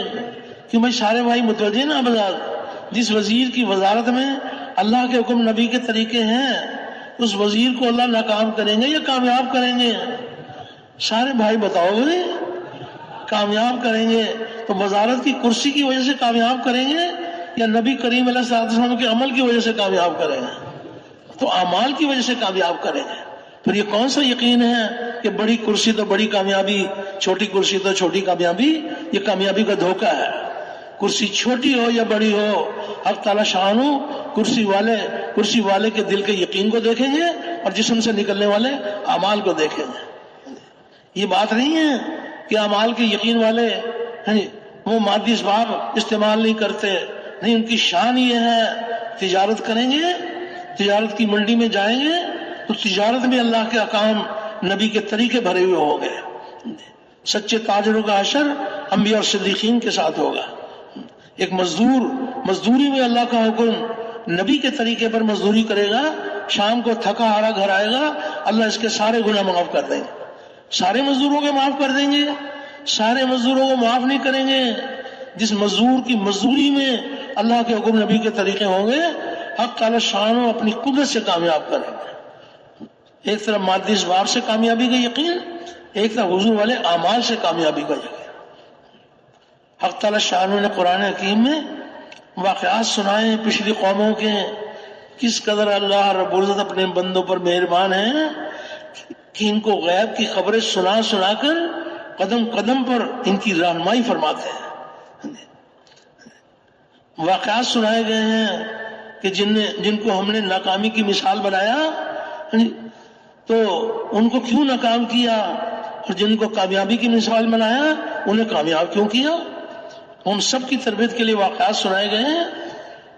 کہ بھائی سارے بھائی متوجہ نا بازار، جس وزیر کی وزارت میں اللہ کے حکم نبی کے طریقے ہیں اس وزیر کو اللہ ناکام کریں گے یا کامیاب کریں گے؟ سارے بھائی بتاؤ بھائی. کامیاب کریں گے. تو وزارت کی کرسی کی وجہ سے کامیاب کریں گے یا نبی کریم علیہ الصلوۃ والسلام کے عمل کی وجہ سے کامیاب کریں گے؟ تو اعمال کی وجہ سے کامیاب کریں گے. پھر یہ کون سا یقین ہے کہ بڑی کرسی تو بڑی کامیابی، چھوٹی کرسی تو چھوٹی کامیابی؟ یہ کامیابی کا دھوکہ ہے. کرسی چھوٹی ہو یا بڑی ہو، حق تعالیٰ شان ہو، کرسی والے کے دل کے یقین کو دیکھیں گے اور جسم سے نکلنے والے اعمال کو دیکھیں گے. یہ بات نہیں ہے کہ اعمال کے یقین والے وہ مادی اسباب استعمال نہیں کرتے. نہیں، ان کی شان یہ ہے تجارت کریں گے، تجارت کی منڈی میں جائیں گے تو تجارت میں اللہ کے احکام، نبی کے طریقے بھرے ہوئے ہوں گے. سچے تاجروں کا حشر انبیاء اور صدیقین کے ساتھ ہوگا. ایک مزدوری میں اللہ کا حکم، نبی کے طریقے پر مزدوری کرے گا، شام کو تھکا ہارا گھر آئے گا، اللہ اس کے سارے گناہ معاف کر دیں گے. سارے مزدوروں کو معاف کر دیں گے؟ سارے مزدوروں کو معاف نہیں کریں گے. جس مزدور کی مزدوری میں اللہ کے حکم، نبی کے طریقے ہوں گے، حق تعالی شان و اپنی قدرت سے کامیاب کریں گے. ایک طرف مادی اسباب سے کامیابی کا یقین، ایک طرف حضور والے اعمال سے کامیابی کا یقین. حق تعالی شان نے قرآن حکیم میں واقعات سنائے پچھلی قوموں کے، کس قدر اللہ رب العزت اپنے بندوں پر مہربان ہیں کہ ان کو غیب کی خبریں سنا کر قدم قدم پر ان کی رہنمائی فرماتے ہیں. واقعات سنائے گئے ہیں کہ جن کو ہم نے ناکامی کی مثال بنایا تو ان کو کیوں ناکام کیا، اور جن کو کامیابی کی مثال بنایا انہیں کامیاب کیوں کیا. ہم سب کی تربیت کے لیے واقعات سنائے گئے ہیں.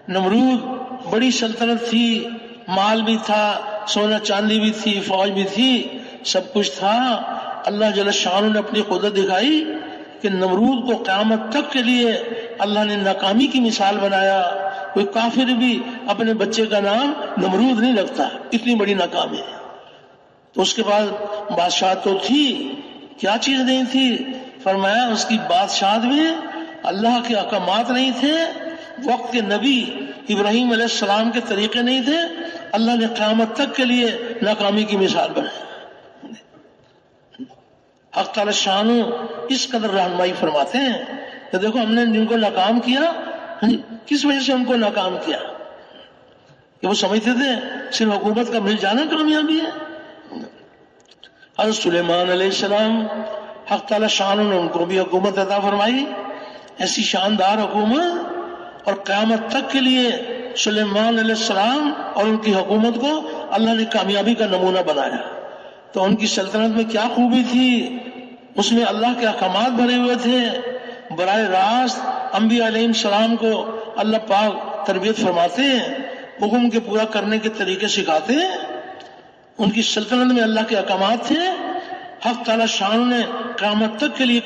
نمرود بڑی سلطنت تھی، مال بھی تھا، سونا چاندی بھی تھی، فوج بھی تھی، سب کچھ تھا. اللہ جل شانہ نے اپنی قدرت دکھائی کہ نمرود کو قیامت تک کے لیے اللہ نے ناکامی کی مثال بنایا. کوئی کافر بھی اپنے بچے کا نام نمرود نہیں رکھتا، اتنی بڑی ناکامی. تو اس کے بعد بادشاہ تو تھی، کیا چیز نہیں تھی؟ فرمایا اس کی بادشاہت میں اللہ کے احکامات نہیں تھے، وقت کے نبی ابراہیم علیہ السلام کے طریقے نہیں تھے. اللہ نے قیامت تک کے لیے ناکامی کی مثال بنائی. حق تعالی شان اس قدر رہنمائی فرماتے ہیں کہ دیکھو ہم نے جن کو ناکام کیا، کس وجہ سے ان کو ناکام کیا؟ کہ وہ سمجھتے تھے صرف حکومت کا مل جانا کامیابی ہے. حضرت سلیمان علیہ السلام حق تعالی شان نے ان کو بھی حکومت عطا فرمائی، ایسی شاندار حکومت، اور قیامت تک کے لیے سلیمان علیہ السلام اور ان کی حکومت کو اللہ نے کامیابی کا نمونہ بنایا. تو ان کی سلطنت میں کیا خوبی تھی؟ اس میں اللہ کے احکامات بھرے ہوئے تھے. براہ راست انبیاء علیہ السلام کو اللہ پاک تربیت فرماتے ہیں، حکم کے پورا کرنے کے طریقے سکھاتے ہیں. ان کی سلطنت میں اللہ کے احکامات تھے. حق تعالی شان نے قیامت تک کے لیے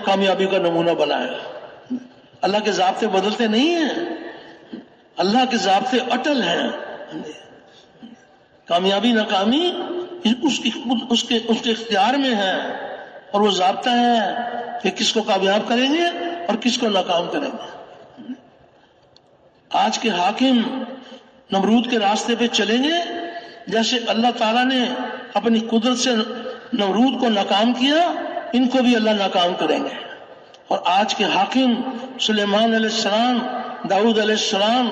کامیابی کا نمونہ بنایا. اللہ کے ضابطے بدلتے نہیں ہیں، اللہ کے ضابطے اٹل ہیں. کامیابی ناکامی اس کے اختیار میں ہے، اور وہ ضابطہ ہے کہ کس کو کامیاب کریں گے اور کس کو ناکام کریں گے. آج کے حاکم نمرود کے راستے پہ چلیں گے جیسے اللہ تعالیٰ نے اپنی قدرت سے نمرود کو ناکام کیا، ان کو بھی اللہ ناکام کریں گے. اور آج کے حاکم سلیمان علیہ السلام، داؤد علیہ السلام،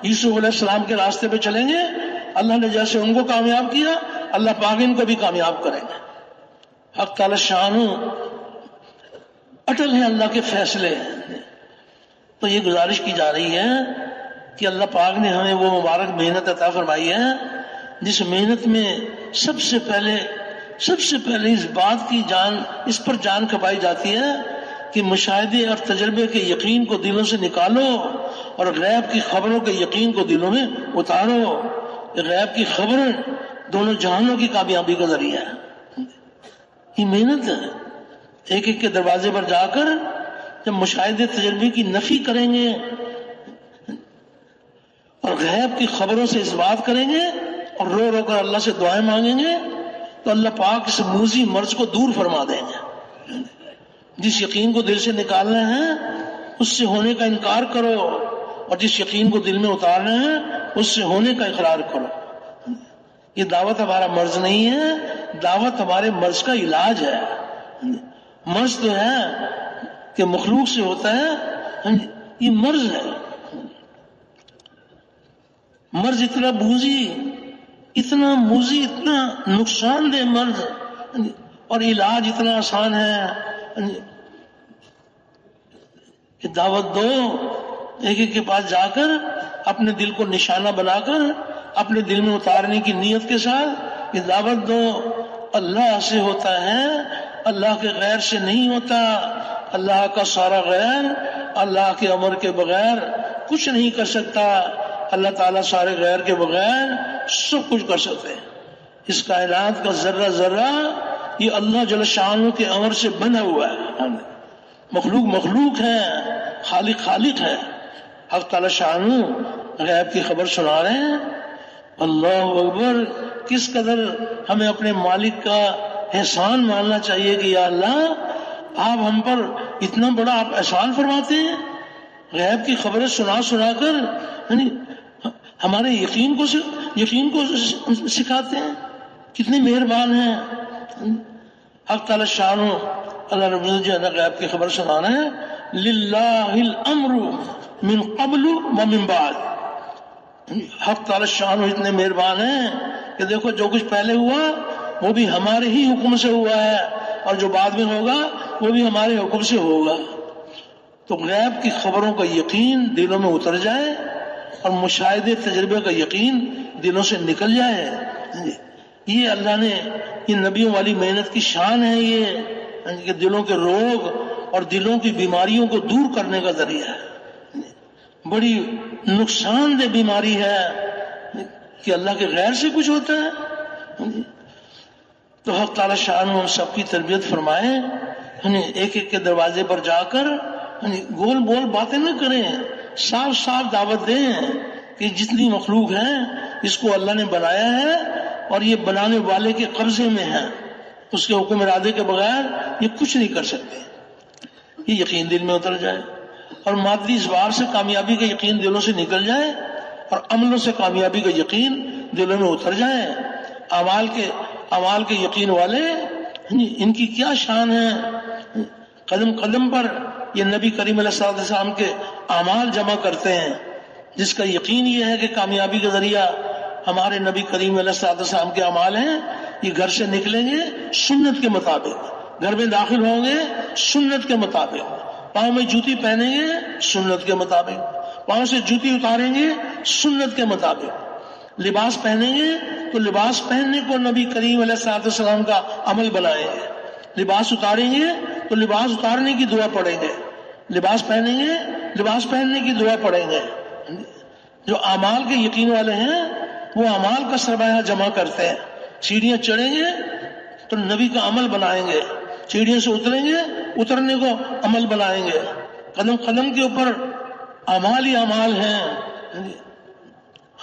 یوسف علیہ السلام کے راستے پہ چلیں گے، اللہ نے جیسے ان کو کامیاب کیا اللہ پاک ان کو بھی کامیاب کریں گے. حق تعالی شان اٹل ہے اللہ کے فیصلے. تو یہ گزارش کی جا رہی ہے کہ اللہ پاک نے ہمیں وہ مبارک محنت عطا فرمائی ہے جس محنت میں سب سے پہلے اس بات کی اس پر جان کھپائی جاتی ہے کہ مشاہدے اور تجربے کے یقین کو دلوں سے نکالو اور غیب کی خبروں کے یقین کو دلوں میں اتارو. غیب کی خبریں دونوں جہانوں کی کامیابی کا ذریعہ ہے. یہ محنت ہے. ایک ایک کے دروازے پر جا کر جب مشاہدے تجربے کی نفی کریں گے اور غیب کی خبروں سے اس بات کریں گے اور رو رو کر اللہ سے دعائیں مانگیں گے تو اللہ پاک اس موذی مرض کو دور فرما دیں گے. جس یقین کو دل سے نکالنا ہے اس سے ہونے کا انکار کرو، اور جس یقین کو دل میں اتارنا ہے اس سے ہونے کا اقرار کرو. یہ دعوت ہمارا مرض نہیں ہے، دعوت ہمارے مرض کا علاج ہے. مرض تو ہے کہ مخلوق سے ہوتا ہے، یہ مرض ہے. مرض اتنا موذی اتنا نقصان دہ مرض، اور علاج اتنا آسان ہے کہ دعوت دو ایک ایک کے پاس جا کر اپنے دل کو نشانہ بنا کر اپنے دل میں اتارنے کی نیت کے ساتھ یہ دعوت دو. اللہ سے ہوتا ہے، اللہ کے غیر سے نہیں ہوتا. اللہ کا سارا غیر اللہ کے امر کے بغیر کچھ نہیں کر سکتا. اللہ تعالیٰ سارے غیر کے بغیر سب کچھ کر سکتے ہیں. اس کائنات کا ذرہ ذرہ یہ اللہ جل شانہ کے امر سے بنا ہوا ہے. مخلوق ہے، خالق ہے. حق تعالی شانہ غیب کی خبر سنا رہے ہیں. اللہ اکبر. کس قدر ہمیں اپنے مالک کا احسان ماننا چاہیے کہ یا اللہ آپ ہم پر اتنا بڑا آپ احسان فرماتے ہیں، غیب کی خبریں سنا کر ہمارے یقین کو سکھاتے ہیں. کتنے مہربان ہیں. حق تعالی شانہ اللہ رب العزت جو ہے غیب کی خبر سنا رہے ہیں. للہ الامر من قبل ومن بعد. حق تعالی شانہ اتنے مہربان ہیں کہ دیکھو جو کچھ پہلے ہوا وہ بھی ہمارے ہی حکم سے ہوا ہے، اور جو بعد میں ہوگا وہ بھی ہمارے حکم سے ہوگا. تو غیب کی خبروں کا یقین دلوں میں اتر جائے اور مشاہدے تجربے کا یقین دلوں سے نکل جائے. یہ اللہ نے یہ نبیوں والی محنت کی شان ہے. یہ کہ دلوں کے روگ اور دلوں کی بیماریوں کو دور کرنے کا ذریعہ ہے. بڑی نقصان دہ بیماری ہے کہ اللہ کے غیر سے کچھ ہوتا ہے. تو حق تعالی شان ہم سب کی تربیت فرمائے. ایک ایک کے دروازے پر جا کر گول بول باتیں نہ کریں, صاف صاف دعوت دیں کہ جتنی مخلوق ہے اس کو اللہ نے بنایا ہے اور یہ بنانے والے کے قبضے میں ہے. اس کے حکم ارادے کے بغیر یہ کچھ نہیں کر سکتے. یہ یقین دل میں اتر جائے اور مادی اعتبار سے کامیابی کا یقین دلوں سے نکل جائے اور عملوں سے کامیابی کا یقین دلوں میں اتر جائے. اعمال کے یقین والے ان کی کیا شان ہے. قدم قدم پر یہ نبی کریم علیہ السلام کے اعمال جمع کرتے ہیں, جس کا یقین یہ ہے کہ کامیابی کا ذریعہ ہمارے نبی کریم علیہ السلام کے اعمال ہیں. یہ گھر سے نکلیں گے سنت کے مطابق, گھر میں داخل ہوں گے سنت کے مطابق, پاؤں میں جوتی پہنیں گے سنت کے مطابق, پاؤں سے جوتی اتاریں گے سنت کے مطابق, لباس پہنیں گے تو لباس پہننے کو نبی کریم علیہ السلام کا عمل بنائیں گے, لباس اتاریں گے تو لباس اتارنے کی دعا پڑھیں گے, لباس پہنیں گے لباس پہننے کی دعا پڑھیں گے. جو اعمال کے یقین والے ہیں وہ اعمال کا سرمایہ جمع کرتے ہیں. سیڑھیاں چڑھیں گے تو نبی کا عمل بنائیں گے, سیڑھیوں سے اتریں گے اترنے کو عمل بنائیں گے. قدم قدم کے اوپر اعمال ہی اعمال ہیں.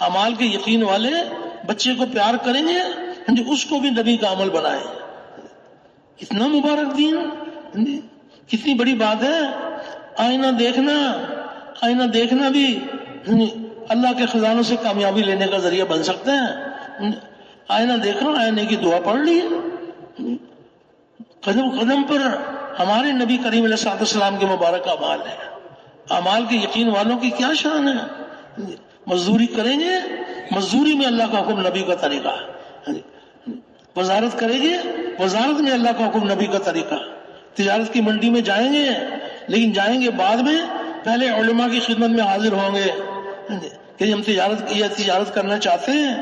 اعمال کے یقین والے بچے کو پیار کریں گے اس کو بھی نبی کا عمل بنائیں. اتنا مبارک دین, کتنی بڑی بات ہے. آئینہ دیکھنا بھی اللہ کے خزانوں سے کامیابی لینے کا ذریعہ بن سکتا ہے. آئینہ دیکھنا, آئینے کی دعا پڑھ لی. قدم قدم پر ہمارے نبی کریم علیہ السلام کے مبارک اعمال ہیں. اعمال کے یقین والوں کی کیا شان ہے. مزدوری کریں گے, مزدوری میں اللہ کا حکم نبی کا طریقہ. وزارت کریں گے, وزارت میں اللہ کا حکم نبی کا طریقہ. تجارت کی منڈی میں جائیں گے, لیکن جائیں گے بعد میں, پہلے علماء کی خدمت میں حاضر ہوں گے کہ ہم تجارت کرنا چاہتے ہیں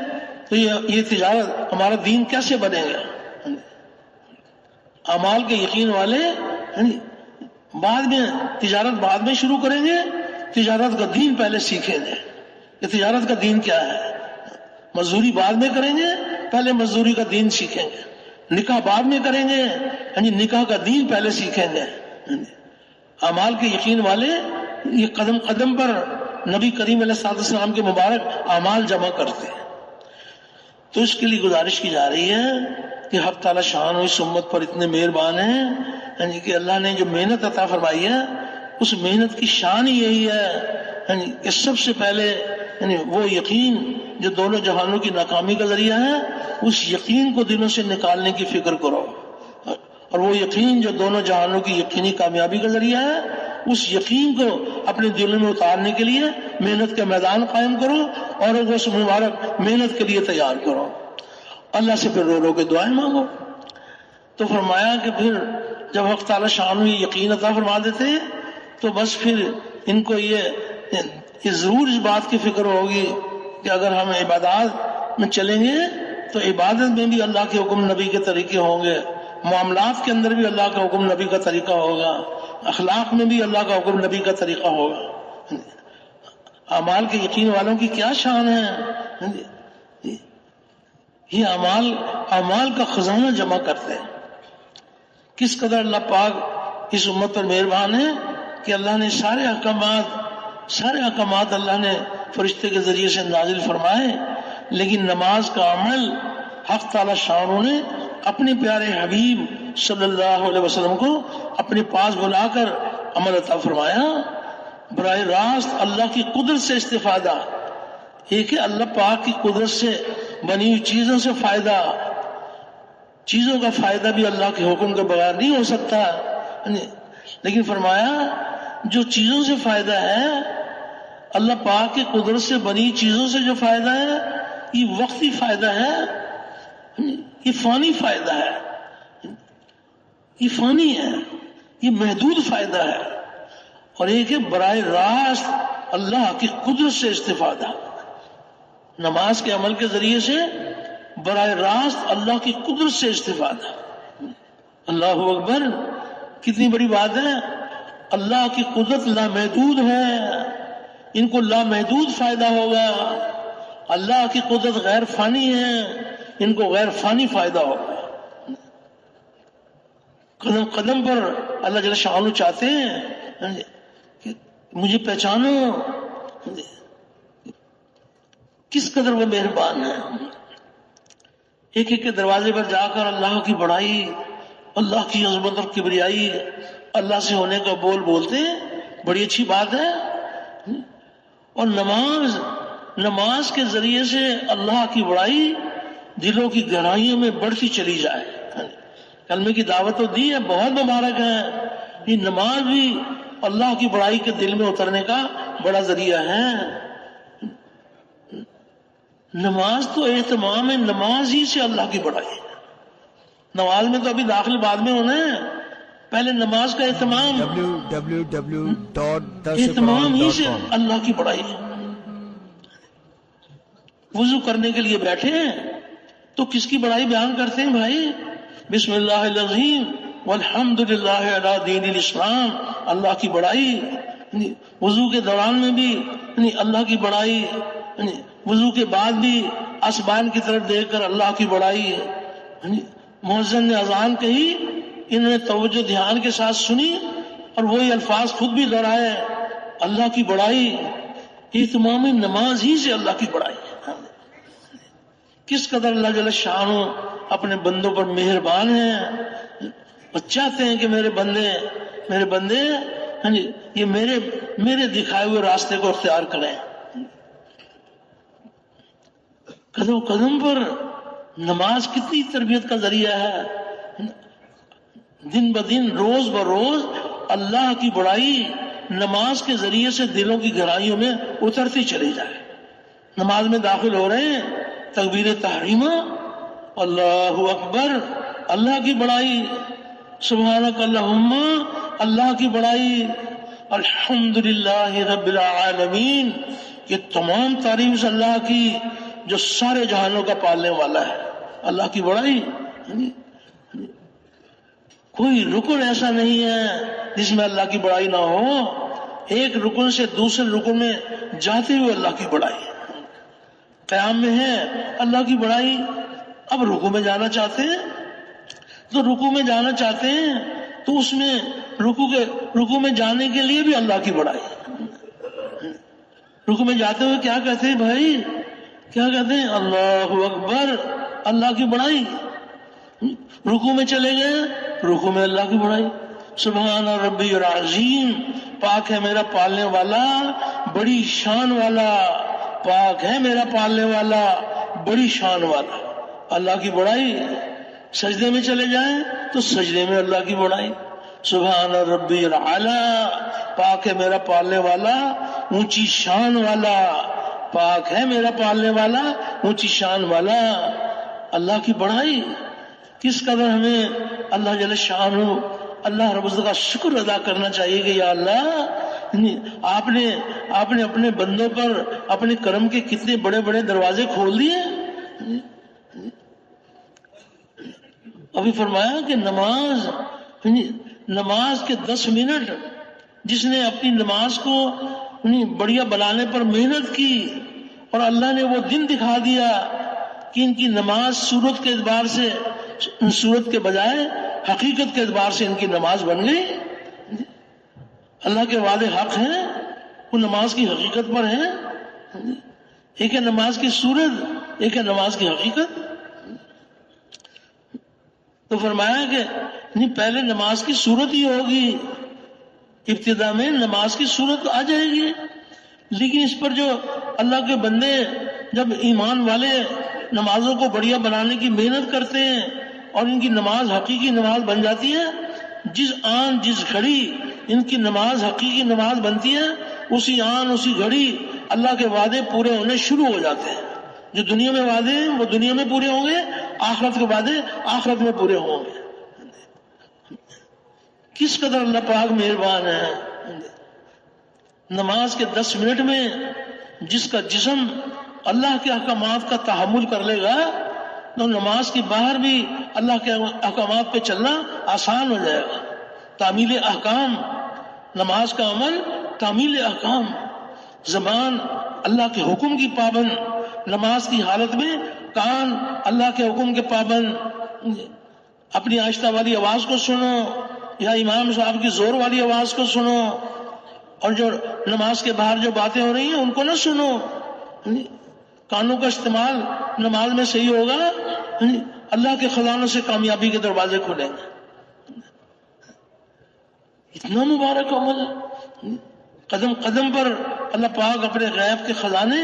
تو یہ تجارت ہمارا دین کیسے بنے گا. اعمال کے یقین والے بعد میں تجارت بعد میں شروع کریں گے, تجارت کا دین پہلے سیکھیں گے کہ تجارت کا دین کیا ہے. مزدوری بعد میں کریں گے, پہلے مزدوری کا دین سیکھیں گے. نکاح بعد میں کریں گے, نکاح کا دین پہلے سیکھیں گے. اعمال کے یقین والے یہ قدم قدم پر نبی کریم علیہ السلام کے مبارک اعمال جمع کرتے ہیں. تو اس کے لیے گزارش کی جا رہی ہے کہ حق تعالی شان اس امت پر اتنے مہربان ہیں کہ اللہ نے جو محنت عطا فرمائی ہے اس محنت کی شان ہی یہی ہے کہ سب سے پہلے وہ یقین جو دونوں جہانوں کی ناکامی کا ذریعہ ہے, اس یقین کو دلوں سے نکالنے کی فکر کرو. اور وہ یقین جو دونوں جہانوں کی یقینی کامیابی کا ذریعہ ہے, اس یقین کو اپنے دلوں میں اتارنے کے لیے محنت کا میدان قائم کرو اور اس مبارک محنت کے لیے تیار کرو. اللہ سے پھر رو رو کے دعائیں مانگو. تو فرمایا کہ پھر جب حق تعالی شان میں یقین عطا فرما دیتے تو بس پھر ان کو یہ ضرور اس بات کی فکر ہوگی کہ اگر ہم عبادات میں چلیں گے تو عبادت میں بھی اللہ کے حکم نبی کے طریقے ہوں گے, معاملات کے اندر بھی اللہ کا حکم نبی کا طریقہ ہوگا, اخلاق میں بھی اللہ کا حکم نبی کا طریقہ ہوگا. اعمال کے یقین والوں کی کیا شان ہے. یہ اعمال کا خزانہ جمع کرتے ہیں. کس قدر اللہ پاک اس امت پر مہربان ہے کہ اللہ نے سارے احکامات اللہ نے فرشتے کے ذریعے سے نازل فرمائے, لیکن نماز کا عمل حق تعالی شان نے اپنے پیارے حبیب صلی اللہ علیہ وسلم کو اپنے پاس بلا کر عمل عطا فرمایا. براہ راست اللہ کی قدرت سے استفادہ. ایک ہے اللہ پاک کی قدرت سے بنی ہوئی چیزوں سے فائدہ. چیزوں کا فائدہ بھی اللہ کے حکم کے بغیر نہیں ہو سکتا, لیکن فرمایا جو چیزوں سے فائدہ ہے, اللہ پاک کی قدرت سے بنی چیزوں سے جو فائدہ ہے یہ وقتی فائدہ ہے, یہ فانی فائدہ ہے, یہ فانی ہے. یہ محدود فائدہ ہے، اور ایک ہے براہ راست اللہ کی قدرت سے استفادہ۔ نماز کے عمل کے ذریعے سے براہ راست اللہ کی قدرت سے استفادہ۔ اللہ اکبر، کتنی بڑی بات ہے! اللہ کی قدرت لامحدود ہے، ان کو لامحدود فائدہ ہوگا۔ اللہ کی قدرت غیر فانی ہے، ان کو غیر فانی فائدہ ہوگا۔ قدم قدم پر اللہ جل شانہ چاہتے ہیں کہ مجھے پہچانو، کس قدر وہ مہربان ہے۔ ایک ایک کے دروازے پر جا کر اللہ کی بڑائی، اللہ کی عظمت اور کبریائی، اللہ سے ہونے کا بول بولتے ہیں، بڑی اچھی بات ہے۔ اور نماز کے ذریعے سے اللہ کی بڑائی دلوں کی گہرائیوں میں بڑھتی چلی جائے۔ کلمے کی دعوت تو دی ہے، بہت مبارک ہے، یہ نماز بھی اللہ کی بڑائی کے دل میں اترنے کا بڑا ذریعہ ہے۔ نماز تو اہتمام ہے، نماز ہی سے اللہ کی بڑائی ہے۔ نماز میں تو ابھی داخل بعد میں ہونا ہے، پہلے نماز کا اہتمام اہتمام ہی سے اللہ کی بڑائی ہے۔ وضو کرنے کے لیے بیٹھے ہیں تو کس کی بڑائی بیان کرتے ہیں بھائی؟ بسم اللہ العظیم والحمد للہ علی دین الاسلام، اللہ کی بڑائی۔ وضو کے دوران میں بھی اللہ کی بڑائی، وضو کے بعد بھی آسمان کی طرف دیکھ کر اللہ کی بڑائی۔ مؤذن نے اذان کہی، انہوں نے توجہ دھیان کے ساتھ سنی اور وہی الفاظ خود بھی دہرائے، اللہ کی بڑائی۔ اہتمام نماز ہی سے اللہ کی بڑائی۔ کس قدر اللہ جل شانہ اپنے بندوں پر مہربان ہیں، اور چاہتے ہیں کہ میرے بندے یہ میرے دکھائے ہوئے راستے کو اختیار کریں۔ قدم قدم پر نماز کتنی تربیت کا ذریعہ ہے۔ دن بدن، روز بروز اللہ کی بڑائی نماز کے ذریعے سے دلوں کی گہرائیوں میں اترتی چلی جائے۔ نماز میں داخل ہو رہے ہیں، تکبیر تحریمہ، اللہ اکبر، اللہ کی بڑائی، سبحانک اللہم، اللہ کی بڑائی، الحمدللہ رب العالمین، یہ تمام تعریف اللہ کی جو سارے جہانوں کا پالنے والا ہے۔ اللہ کی بڑائی، کوئی رکن ایسا نہیں ہے جس میں اللہ کی بڑائی نہ ہو۔ ایک رکن سے دوسرے رکن میں جاتے ہوئے اللہ کی بڑائی۔ قیام میں ہے اللہ کی بڑائی، اب رکوع میں جانا چاہتے ہیں تو اس میں رکوع میں جانے کے لیے بھی اللہ کی بڑائی۔ رکوع میں جاتے ہوئے کیا کہتے ہیں بھائی؟ کیا کہتے ہیں؟ اللہ اکبر، اللہ کی بڑائی۔ رکوع میں چلے گئے، رکوع میں اللہ کی بڑائی، سبحان ربی العظیم، پاک ہے میرا پالنے والا، بڑی شان والا، پاک ہے میرا پالنے والا، بڑی شان والا، اللہ کی بڑائی۔ سجدے میں چلے جائیں تو سجدے میں اللہ کی بڑائی، سبحان ربی العالی، پاک ہے میرا پالنے والا، اونچی شان والا، پاک ہے میرا پالنے والا، اونچی شان والا، اللہ کی بڑائی۔ کس قدر ہمیں اللہ جل شانہ، اللہ رب العزت کا شکر ادا کرنا چاہیے کہ یا اللہ، آپ نے اپنے بندوں پر اپنے کرم کے کتنے بڑے بڑے دروازے کھول دیے۔ ابھی فرمایا کہ نماز کے 10 منٹ جس نے اپنی نماز کو بڑھیا بنانے پر محنت کی، اور اللہ نے وہ دن دکھا دیا کہ ان کی نماز صورت کے اعتبار سے، صورت کے بجائے حقیقت کے اعتبار سے ان کی نماز بن گئی۔ اللہ کے وعدے حق ہیں، وہ نماز کی حقیقت پر ہیں۔ ایک ہے نماز کی صورت، ایک ہے نماز کی حقیقت۔ تو فرمایا کہ پہلے نماز کی صورت ہی ہوگی، ابتدا میں نماز کی صورت آ جائے گی، لیکن اس پر جو اللہ کے بندے جب ایمان والے نمازوں کو بڑھیا بنانے کی محنت کرتے ہیں اور ان کی نماز حقیقی نماز بن جاتی ہے، جس آن جس گھڑی ان کی نماز حقیقی نماز بنتی ہے، اسی آن اسی گھڑی اللہ کے وعدے پورے ہونے شروع ہو جاتے ہیں۔ جو دنیا میں وعدے ہیں وہ دنیا میں پورے ہوں گے، آخرت کے وعدے آخرت میں پورے ہوں گے۔ کس قدر اللہ پاک مہربان ہے. نماز کے 10 منٹ میں جس کا جسم اللہ کے احکامات کا تحمل کر لے گا تو نماز کے باہر بھی اللہ کے احکامات پہ چلنا آسان ہو جائے گا. تعمیل احکام، نماز کا عمل تعمیل احکام. زبان اللہ کے حکم کی پابند، نماز کی حالت میں کان اللہ کے حکم کے پابند. اپنی آہستہ والی آواز کو سنو یا امام صاحب کی زور والی آواز کو سنو، اور جو نماز کے باہر جو باتیں ہو رہی ہیں ان کو نہ سنو. کانوں کا استعمال نماز میں صحیح ہوگا، اللہ کے خزانوں سے کامیابی کے دروازے کھلیں گے. اتنا مبارک عمل. قدم قدم پر اللہ پاک اپنے غیب کے خزانے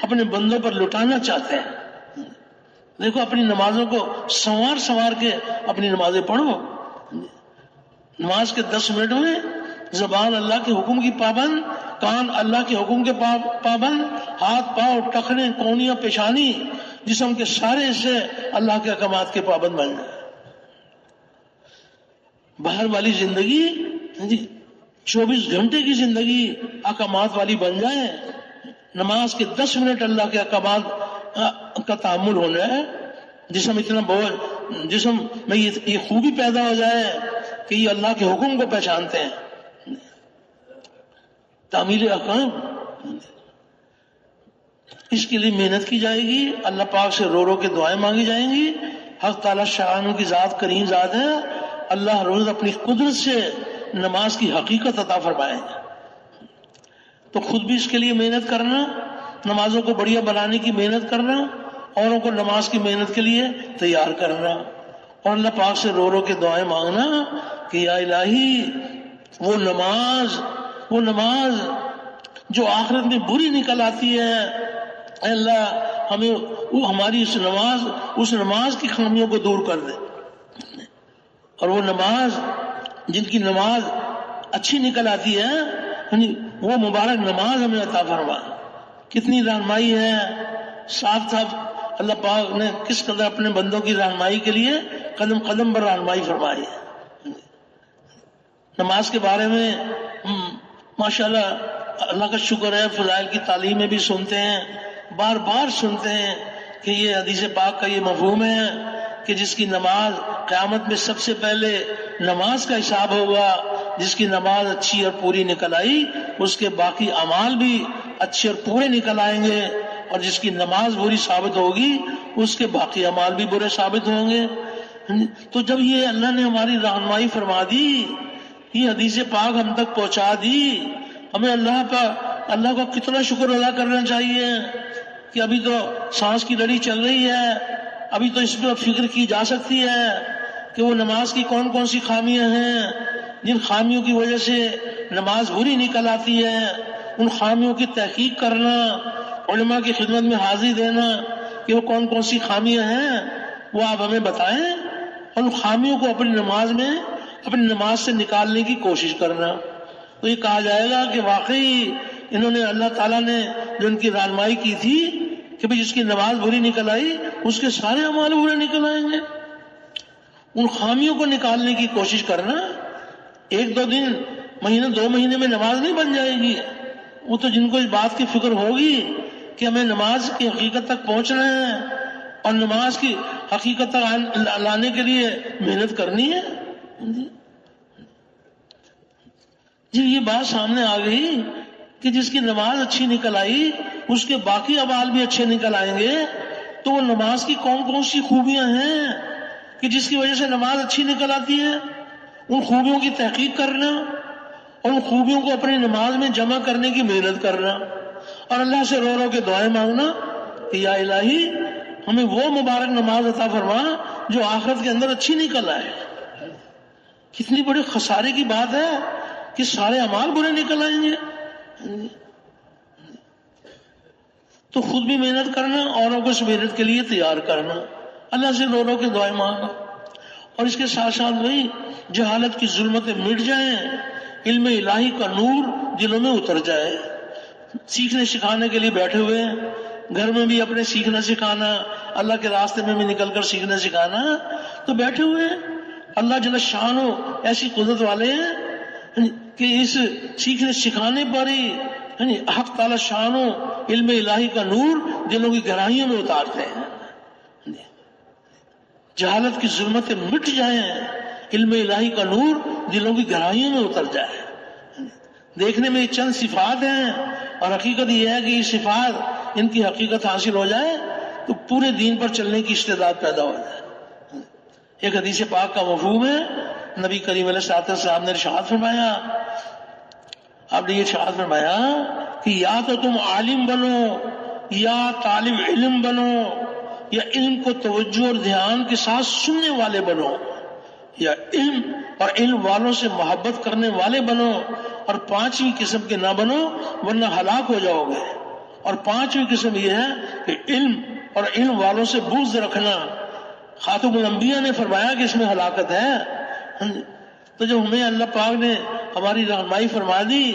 اپنے بندوں پر لٹانا چاہتے ہیں. دیکھو اپنی نمازوں کو سنوار سنوار کے اپنی نمازیں پڑھو. نماز کے 10 منٹ میں زبان اللہ کے حکم کی پابند، کان اللہ کے حکم کے پابند، ہاتھ پاؤں ٹخنے کونیاں پیشانی جسم کے سارے حصے اللہ کے احکامات کے پابند بن جائیں. باہر والی زندگی 24 گھنٹے کی زندگی احکامات والی بن جائے. نماز کے 10 منٹ اللہ کے احکامات کا تعامل ہونا ہے. جسم اتنا بہت جسم میں یہ خوبی پیدا ہو جائے کہ یہ اللہ کے حکم کو پہچانتے ہیں. تعمیل احکام، اس کے لیے محنت کی جائے گی. اللہ پاک سے رو رو کے دعائیں مانگی جائیں گی. حق تعالیٰ شاہانوں کی ذات کریم ذات ہے. اللہ روز اپنی قدرت سے نماز کی حقیقت عطا فرمائے گا. تو خود بھی اس کے لیے محنت کرنا، نمازوں کو بڑھیا بنانے کی محنت کرنا، اوروں کو نماز کی محنت کے لیے تیار کرنا، اور اللہ پاک سے رو رو کے دعائیں مانگنا کہ یا الہی وہ نماز جو آخرت میں بری نکل آتی ہے، اے اللہ ہمیں ہماری اس نماز کی خامیوں کو دور کر دے. اور وہ نماز جن کی نماز اچھی نکل آتی ہے وہ مبارک نماز ہمیں عطا فرما. کتنی رہنمائی ہے، صاف صاف اللہ پاک نے کس قدر اپنے بندوں کی رہنمائی کے لیے قدم قدم پر رہنمائی فرمائی ہے. نماز کے بارے میں ماشاءاللہ اللہ کا شکر ہے، فضائل کی تعلیمیں بھی سنتے ہیں، بار بار سنتے ہیں کہ یہ حدیث پاک کا یہ مفہوم ہے کہ جس کی نماز قیامت میں سب سے پہلے نماز کا حساب ہوگا. جس کی نماز اچھی اور پوری نکل آئی اس کے باقی اعمال بھی اچھے اور پورے نکل آئیں گے، اور جس کی نماز بری ثابت ہوگی اس کے باقی اعمال بھی برے ثابت ہوں گے. تو جب یہ اللہ نے ہماری رہنمائی فرما دی، یہ حدیث پاک ہم تک پہنچا دی، ہمیں اللہ کا کتنا شکر ادا کرنا چاہیے کہ ابھی تو سانس کی لڑی چل رہی ہے، ابھی تو اس پہ فکر کی جا سکتی ہے کہ وہ نماز کی کون کون سی خامیاں ہیں، جن خامیوں کی وجہ سے نماز بری نکل آتی ہے. ان خامیوں کی تحقیق کرنا، علماء کی خدمت میں حاضری دینا کہ وہ کون کون سی خامیاں ہیں وہ آپ ہمیں بتائیں، اور ان خامیوں کو اپنی نماز سے نکالنے کی کوشش کرنا. تو یہ کہا جائے گا کہ واقعی انہوں نے اللہ تعالیٰ نے جو ان کی رہنمائی کی تھی کہ جس کی نماز بری نکل آئی اس کے سارے اعمال برے نکل آئیں گے. ان خامیوں کو نکالنے کی کوشش کرنا. 1-2 دن، مہینے 2 مہینے میں نماز نہیں بن جائے گی. وہ تو جن کو اس بات کی فکر ہوگی کہ ہمیں نماز کی حقیقت تک پہنچنا ہے اور نماز کی حقیقت تک لانے کے لیے محنت کرنی ہے. جی یہ بات سامنے آ گئی کہ جس کی نماز اچھی نکل آئی اس کے باقی اعمال بھی اچھے نکل آئیں گے. تو وہ نماز کی کون کون سی خوبیاں ہیں کہ جس کی وجہ سے نماز اچھی نکل آتی ہے، ان خوبیوں کی تحقیق کرنا اور ان خوبیوں کو اپنی نماز میں جمع کرنے کی محنت کرنا، اور اللہ سے رو رو کے دعائیں مانگنا کہ یا الہی ہمیں وہ مبارک نماز عطا فرما جو آخرت کے اندر اچھی نکل آئے. کتنی بڑی خسارے کی بات ہے کہ سارے اعمال برے نکل آئیں گے. تو خود بھی محنت کرنا، اوروں کو اس محنت کے لیے تیار کرنا، اللہ سے رو رو کے دعائیں مانگنا. اور اس کے ساتھ ساتھ وہی جہالت کی ظلمتیں مٹ جائیں، علم الہی کا نور دلوں میں اتر جائے. سیکھنے سکھانے کے لیے بیٹھے ہوئے ہیں، گھر میں بھی اپنے سیکھنا سکھانا، اللہ کے راستے میں بھی نکل کر سیکھنا سکھانا، تو بیٹھے ہوئے ہیں اللہ جل شان ایسی قدرت والے ہیں کہ اس سیکھنے سکھانے پر ہی حق تعالی شان علم الہی کا نور دلوں کی گہرائیوں میں اتارتے ہیں. جہالت کی ظلمتیں مٹ جائیں، علم الہی کا نور دلوں کی گہرائیوں میں اتر جائے. دیکھنے میں چند صفات ہیں اور حقیقت یہ ہے کہ یہ صفات ان کی حقیقت حاصل ہو جائے تو پورے دین پر چلنے کی استعداد پیدا ہو جائے. ایک حدیث پاک کا مفہوم ہے، نبی کریم علیہ السلام نے ارشاد فرمایا، آپ نے یہ ارشاد فرمایا کہ یا تو تم عالم بنو یا طالب علم بنو، یا علم کو توجہ اور دھیان کے ساتھ سننے والے بنو، یا علم اور علم والوں سے محبت کرنے والے بنو، اور پانچویں قسم کے نہ بنو ورنہ ہلاک ہو جاؤ گے. اور پانچویں قسم یہ ہے کہ علم اور علم والوں سے بغض رکھنا. خاتم الانبیاء نے فرمایا کہ اس میں ہلاکت ہے. تو جب ہمیں اللہ پاک نے ہماری رہنمائی فرما دی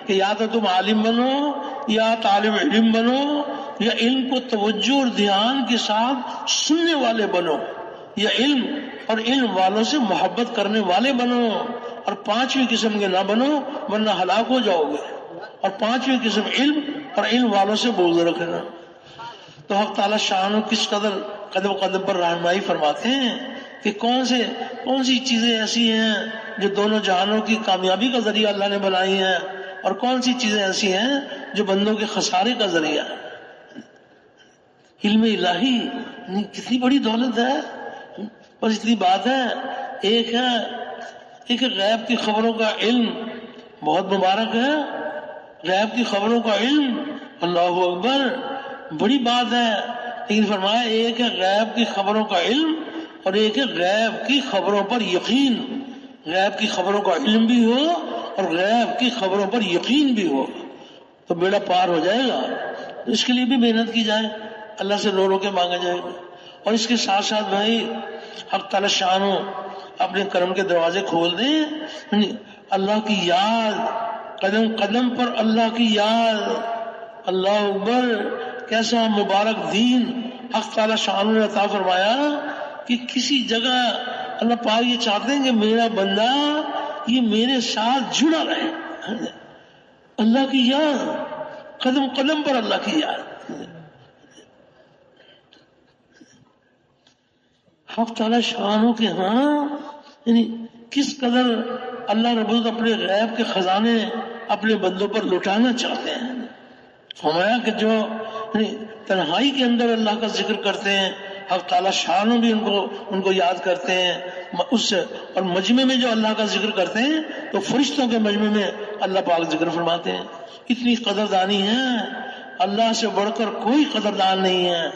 کہ یا تو تم عالم بنو یا طالب علم بنو، یا علم کو توجہ اور دھیان کے ساتھ سننے والے بنو، یا علم اور علم والوں سے محبت کرنے والے بنو، اور پانچویں قسم کے نہ بنو ورنہ ہلاک ہو جاؤ گے. اور پانچویں قسم علم اور علم والوں سے بغض رکھنا. تو حق تعالی شان کس قدر قدم قدم پر رہنمائی فرماتے ہیں کہ کون سی چیزیں ایسی ہیں جو دونوں جہانوں کی کامیابی کا ذریعہ اللہ نے بنائی ہیں، اور کون سی چیزیں ایسی ہیں جو بندوں کے خسارے کا ذریعہ ہے. علم الہی کتنی بڑی دولت ہے. بس اتنی بات ہے، ایک غیب کی خبروں کا علم بہت مبارک ہے. غیب کی خبروں کا علم، اللہ اکبر، بڑی بات ہے. لیکن فرمایا ایک ہے غیب کی خبروں کا علم اور ایک ہے غیب کی خبروں پر یقین. غیب کی خبروں کا علم بھی ہو اور غیب کی خبروں پر یقین بھی ہو تو بیڑا پار ہو جائے گا. اس کے لیے بھی محنت کی جائے، اللہ سے رو رو کے مانگا جائے گا. اور اس کے ساتھ ساتھ بھائی حق تعالی شان اپنے کرم کے دروازے کھول دیں. اللہ کی یاد، قدم قدم پر اللہ کی یاد. اللہ اکبر، کیسا مبارک دین حق تعالی شان نے عطا فرمایا کہ کسی جگہ اللہ پاک یہ چاہتے ہیں کہ میرا بندہ یہ میرے ساتھ جڑا رہے. اللہ کی یاد، قدم قدم پر اللہ کی یاد. حق تعالی شانوں کے ہاں یعنی کس قدر اللہ رب العزت اپنے غیب کے خزانے اپنے بندوں پر لٹانا چاہتے ہیں. فرمایا کہ جو تنہائی کے اندر اللہ کا ذکر کرتے ہیں حق تعالی شانوں بھی ان کو یاد کرتے ہیں اس سے، اور مجمع میں جو اللہ کا ذکر کرتے ہیں تو فرشتوں کے مجمع میں اللہ پاک ذکر فرماتے ہیں. اتنی قدردانی ہے، اللہ سے بڑھ کر کوئی قدردان نہیں ہے.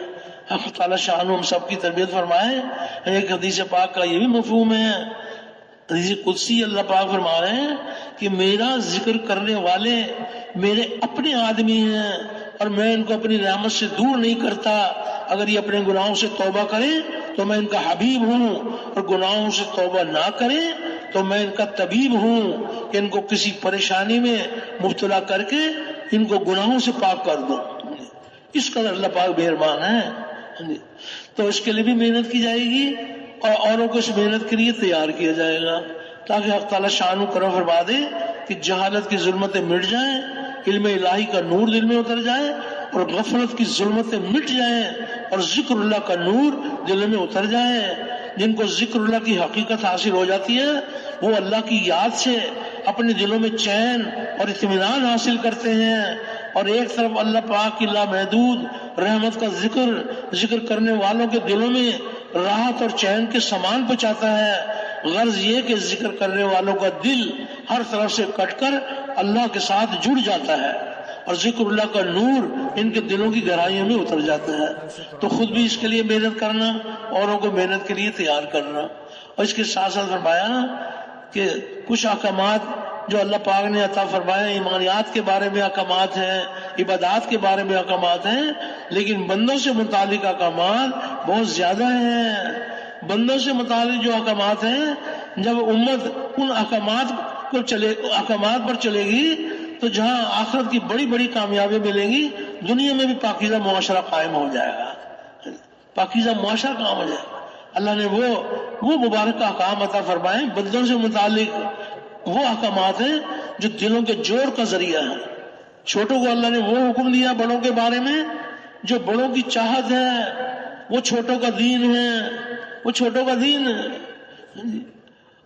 حق تعالی شان ہم سب کی تربیت فرمائے. ایک حدیث پاک کا یہ بھی مفہوم ہے، حدیث قدسی اللہ پاک فرما رہے ہیں کہ میرا ذکر کرنے والے میرے اپنے آدمی ہیں اور میں ان کو اپنی رحمت سے دور نہیں کرتا. اگر یہ اپنے گناہوں سے توبہ کریں تو میں ان کا حبیب ہوں، اور گناہوں سے توبہ نہ کریں تو میں ان کا طبیب ہوں کہ ان کو کسی پریشانی میں مبتلا کر کے ان کو گناہوں سے پاک کر دوں. اس قدر اللہ پاک مہربان ہے. تو اس کے لیے بھی محنت کی جائے گی اور اوروں کو اس محنت کے لیے تیار کیا جائے گا تاکہ حق تعالی شان کرم فرما دے کہ جہالت کی ظلمتیں مٹ جائیں، علم الہی کا نور دل میں اتر جائے، اور غفلت کی ظلمتیں مٹ جائیں اور ذکر اللہ کا نور دل میں اتر جائے. جن کو ذکر اللہ کی حقیقت حاصل ہو جاتی ہے وہ اللہ کی یاد سے اپنے دلوں میں چین اور اطمینان حاصل کرتے ہیں، اور ایک طرف اللہ پاک کی لامحدود رحمت کا ذکر کرنے والوں کے دلوں میں راحت اور چین کے سامان پہنچاتا ہے. غرض یہ کہ ذکر کرنے والوں کا دل ہر طرف سے کٹ کر اللہ کے ساتھ جڑ جاتا ہے اور ذکر اللہ کا نور ان کے دلوں کی گہرائیوں میں اتر جاتا ہے. تو خود بھی اس کے لیے محنت کرنا، اوروں کو محنت کے لیے تیار کرنا. اور اس کے ساتھ ساتھ فرمایا کہ کچھ احکامات جو اللہ پاک نے عطا فرمائے، ایمانیات کے بارے میں احکامات ہیں، عبادات کے بارے میں احکامات ہیں، لیکن بندوں سے متعلق احکامات بہت زیادہ ہیں. بندوں سے متعلق جو احکامات ہیں، جب امت ان احکامات پر چلے گی تو جہاں آخرت کی بڑی بڑی کامیابی ملیں گی، دنیا میں بھی پاکیزہ معاشرہ قائم ہو جائے گا. پاکیزہ معاشرہ قائم ہو جائے گا. اللہ نے وہ مبارک احکام عطا فرمائے بندوں سے متعلق، وہ احکامات ہیں جو دلوں کے جوڑ کا ذریعہ ہے۔ چھوٹوں کو اللہ نے وہ حکم دیا بڑوں کے بارے میں جو بڑوں کی چاہت ہے، وہ چھوٹوں کا دین ہے، وہ چھوٹوں کا دین ہے،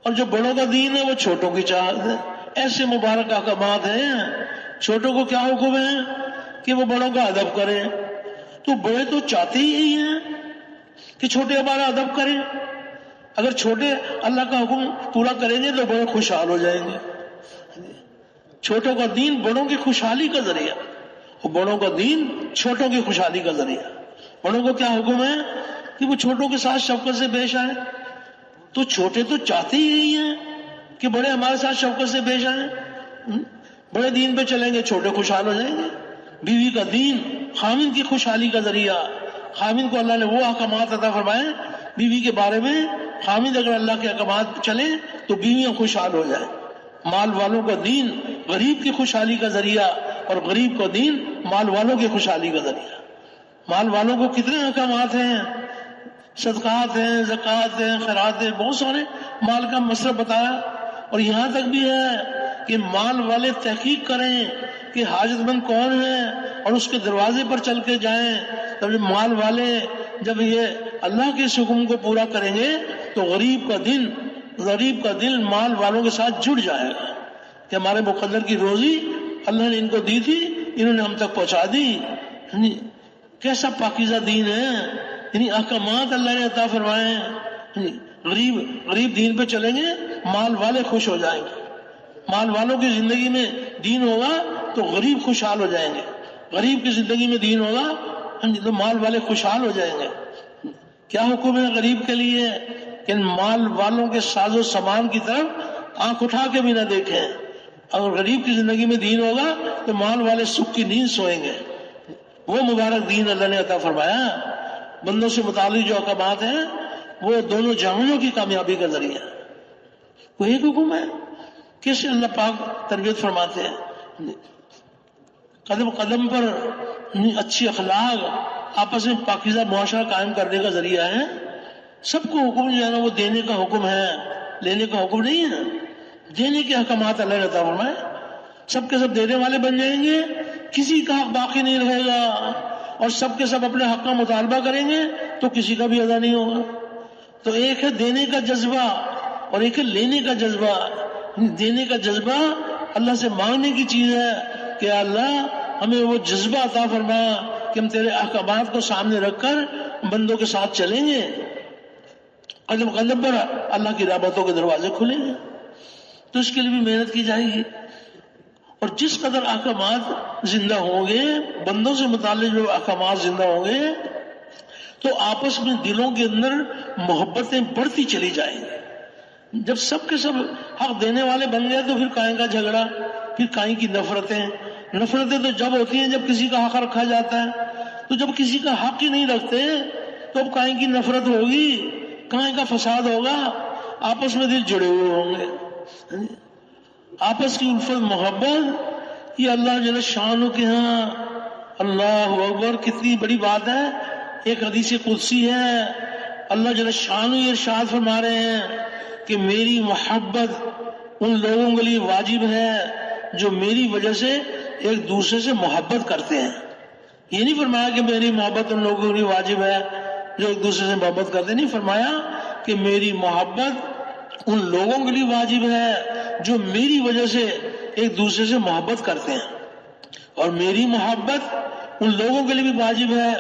اور جو بڑوں کا دین ہے وہ چھوٹوں کی چاہت ہے۔ ایسے مبارک احکامات ہیں۔ چھوٹوں کو کیا حکم ہے کہ وہ بڑوں کا ادب کریں، تو بڑے تو چاہتے ہی یہی ہیں کہ چھوٹے ہمارا ادب کریں۔ اگر چھوٹے اللہ کا حکم پورا کریں گے تو بڑے خوشحال ہو جائیں گے۔ چھوٹوں کا دین بڑوں کی خوشحالی کا ذریعہ، اور بڑوں کا دین چھوٹوں کی خوشحالی کا ذریعہ۔ بڑوں کو کیا حکم ہے کہ وہ چھوٹوں کے ساتھ شفقت سے پیش آئیں، تو چھوٹے تو چاہتے ہی یہی ہیں کہ بڑے ہمارے ساتھ شفقت سے پیش آئیں۔ بڑے دین پہ چلیں گے چھوٹے خوشحال ہو جائیں گے۔ بیوی کا دین خامن کی خوشحالی کا ذریعہ۔ خامن کو اللہ نے وہ احکامات عطا فرمائے بیوی کے بارے میں، خامن اگر اللہ کے احکامات چلیں تو بیویاں خوشحال ہو جائیں۔ مال والوں کا دین غریب کی خوشحالی کا ذریعہ، اور غریب کا دین مال والوں کی خوشحالی کا ذریعہ۔ مال والوں کو کتنے احکامات ہیں، صدقات ہیں، زکوٰۃ ہیں، خیرات ہیں، بہت سارے مال کا مصرف بتایا، اور یہاں تک بھی ہے کہ مال والے تحقیق کریں کہ حاجت مند کون ہے اور اس کے دروازے پر چل کے جائیں۔ تب جب مال والے جب یہ اللہ کے اس حکم کو پورا کریں گے تو غریب کا دل مال والوں کے ساتھ جڑ جائے گا کہ ہمارے مقدر کی روزی اللہ نے ان کو دی تھی، انہوں نے ہم تک پہنچا دی۔ کیسا پاکیزہ دین ہے، یعنی احکامات اللہ نے عطا فرمائے ہیں۔ غریب دین پہ چلیں گے مال والے خوش ہو جائیں گے۔ مال والوں کی زندگی میں دین ہوگا تو غریب خوشحال ہو جائیں گے، غریب کی زندگی میں دین ہوگا تو مال والے خوشحال ہو جائیں گے۔ کیا حکم ہے غریب کے لیے کہ مال والوں کے ساز و سامان کی طرف آنکھ اٹھا کے بھی نہ دیکھیں۔ اگر غریب کی زندگی میں دین ہوگا تو مال والے سکھ کی نیند سوئیں گے۔ وہ مبارک دین اللہ نے عطا فرمایا۔ بندوں سے متعلق جو احکامات ہیں وہ دونوں جہانوں کی کامیابی کا ذریعہ۔ وہ ایک حکم ہے، کیسے اللہ پاک تربیت فرماتے ہیں، قدم قدم پر اچھی اخلاق، آپس میں پاکیزہ معاشرہ قائم کرنے کا ذریعہ ہے۔ سب کو حکم جو ہے نا وہ دینے کا حکم ہے، لینے کا حکم نہیں ہے۔ دینے کے احکامات اللہ نے عطا فرمائے، سب کے سب دینے والے بن جائیں گے، کسی کا حق باقی نہیں رہے گا، اور سب کے سب اپنے حق کا مطالبہ کریں گے تو کسی کا بھی ادا نہیں ہوگا۔ تو ایک ہے دینے کا جذبہ اور ایک ہے لینے کا جذبہ۔ دینے کا جذبہ اللہ سے مانگنے کی چیز ہے کہ اللہ ہمیں وہ جذبہ عطا فرما کہ ہم تیرے احکامات کو سامنے رکھ کر بندوں کے ساتھ چلیں گے، قدم قدم پر اللہ کی رحمتوں کے دروازے کھلیں گے۔ تو اس کے لیے بھی محنت کی جائے گی، اور جس قدر احکامات زندہ ہوں گے، بندوں سے متعلق جو احکامات زندہ ہوں گے، تو آپس میں دلوں کے اندر محبتیں بڑھتی چلی جائیں گی۔ جب سب کے سب حق دینے والے بن گئے تو پھر کائیں کا جھگڑا، پھر کائیں کی نفرتیں تو جب ہوتی ہیں جب کسی کا حق رکھا جاتا ہے، تو جب کسی کا حق ہی نہیں رکھتے تو اب کائیں کی نفرت ہوگی، کائیں کا فساد ہوگا، آپس میں دل جڑے ہوئے ہوں گے۔ آپس کی الفت محبت یہ اللہ جل شانہ کے ہاں، اللہ اکبر، کتنی بڑی بات ہے۔ ایک حدیث قدسی ہے، اللہ جل شانہ یہ ارشاد فرما رہے ہیں کہ میری محبت ان لوگوں کے لیے واجب ہے جو میری وجہ سے ایک دوسرے سے محبت کرتے ہیں۔ یہ نہیں فرمایا کہ میری محبت ان لوگوں کے لیے واجب ہے جو ایک دوسرے سے محبت کرتے ہیں، نہیں فرمایا کہ میری محبت ان لوگوں کے لیے واجب ہے جو میری وجہ سے ایک دوسرے سے محبت کرتے ہیں، اور میری محبت ان لوگوں کے لیے بھی واجب ہے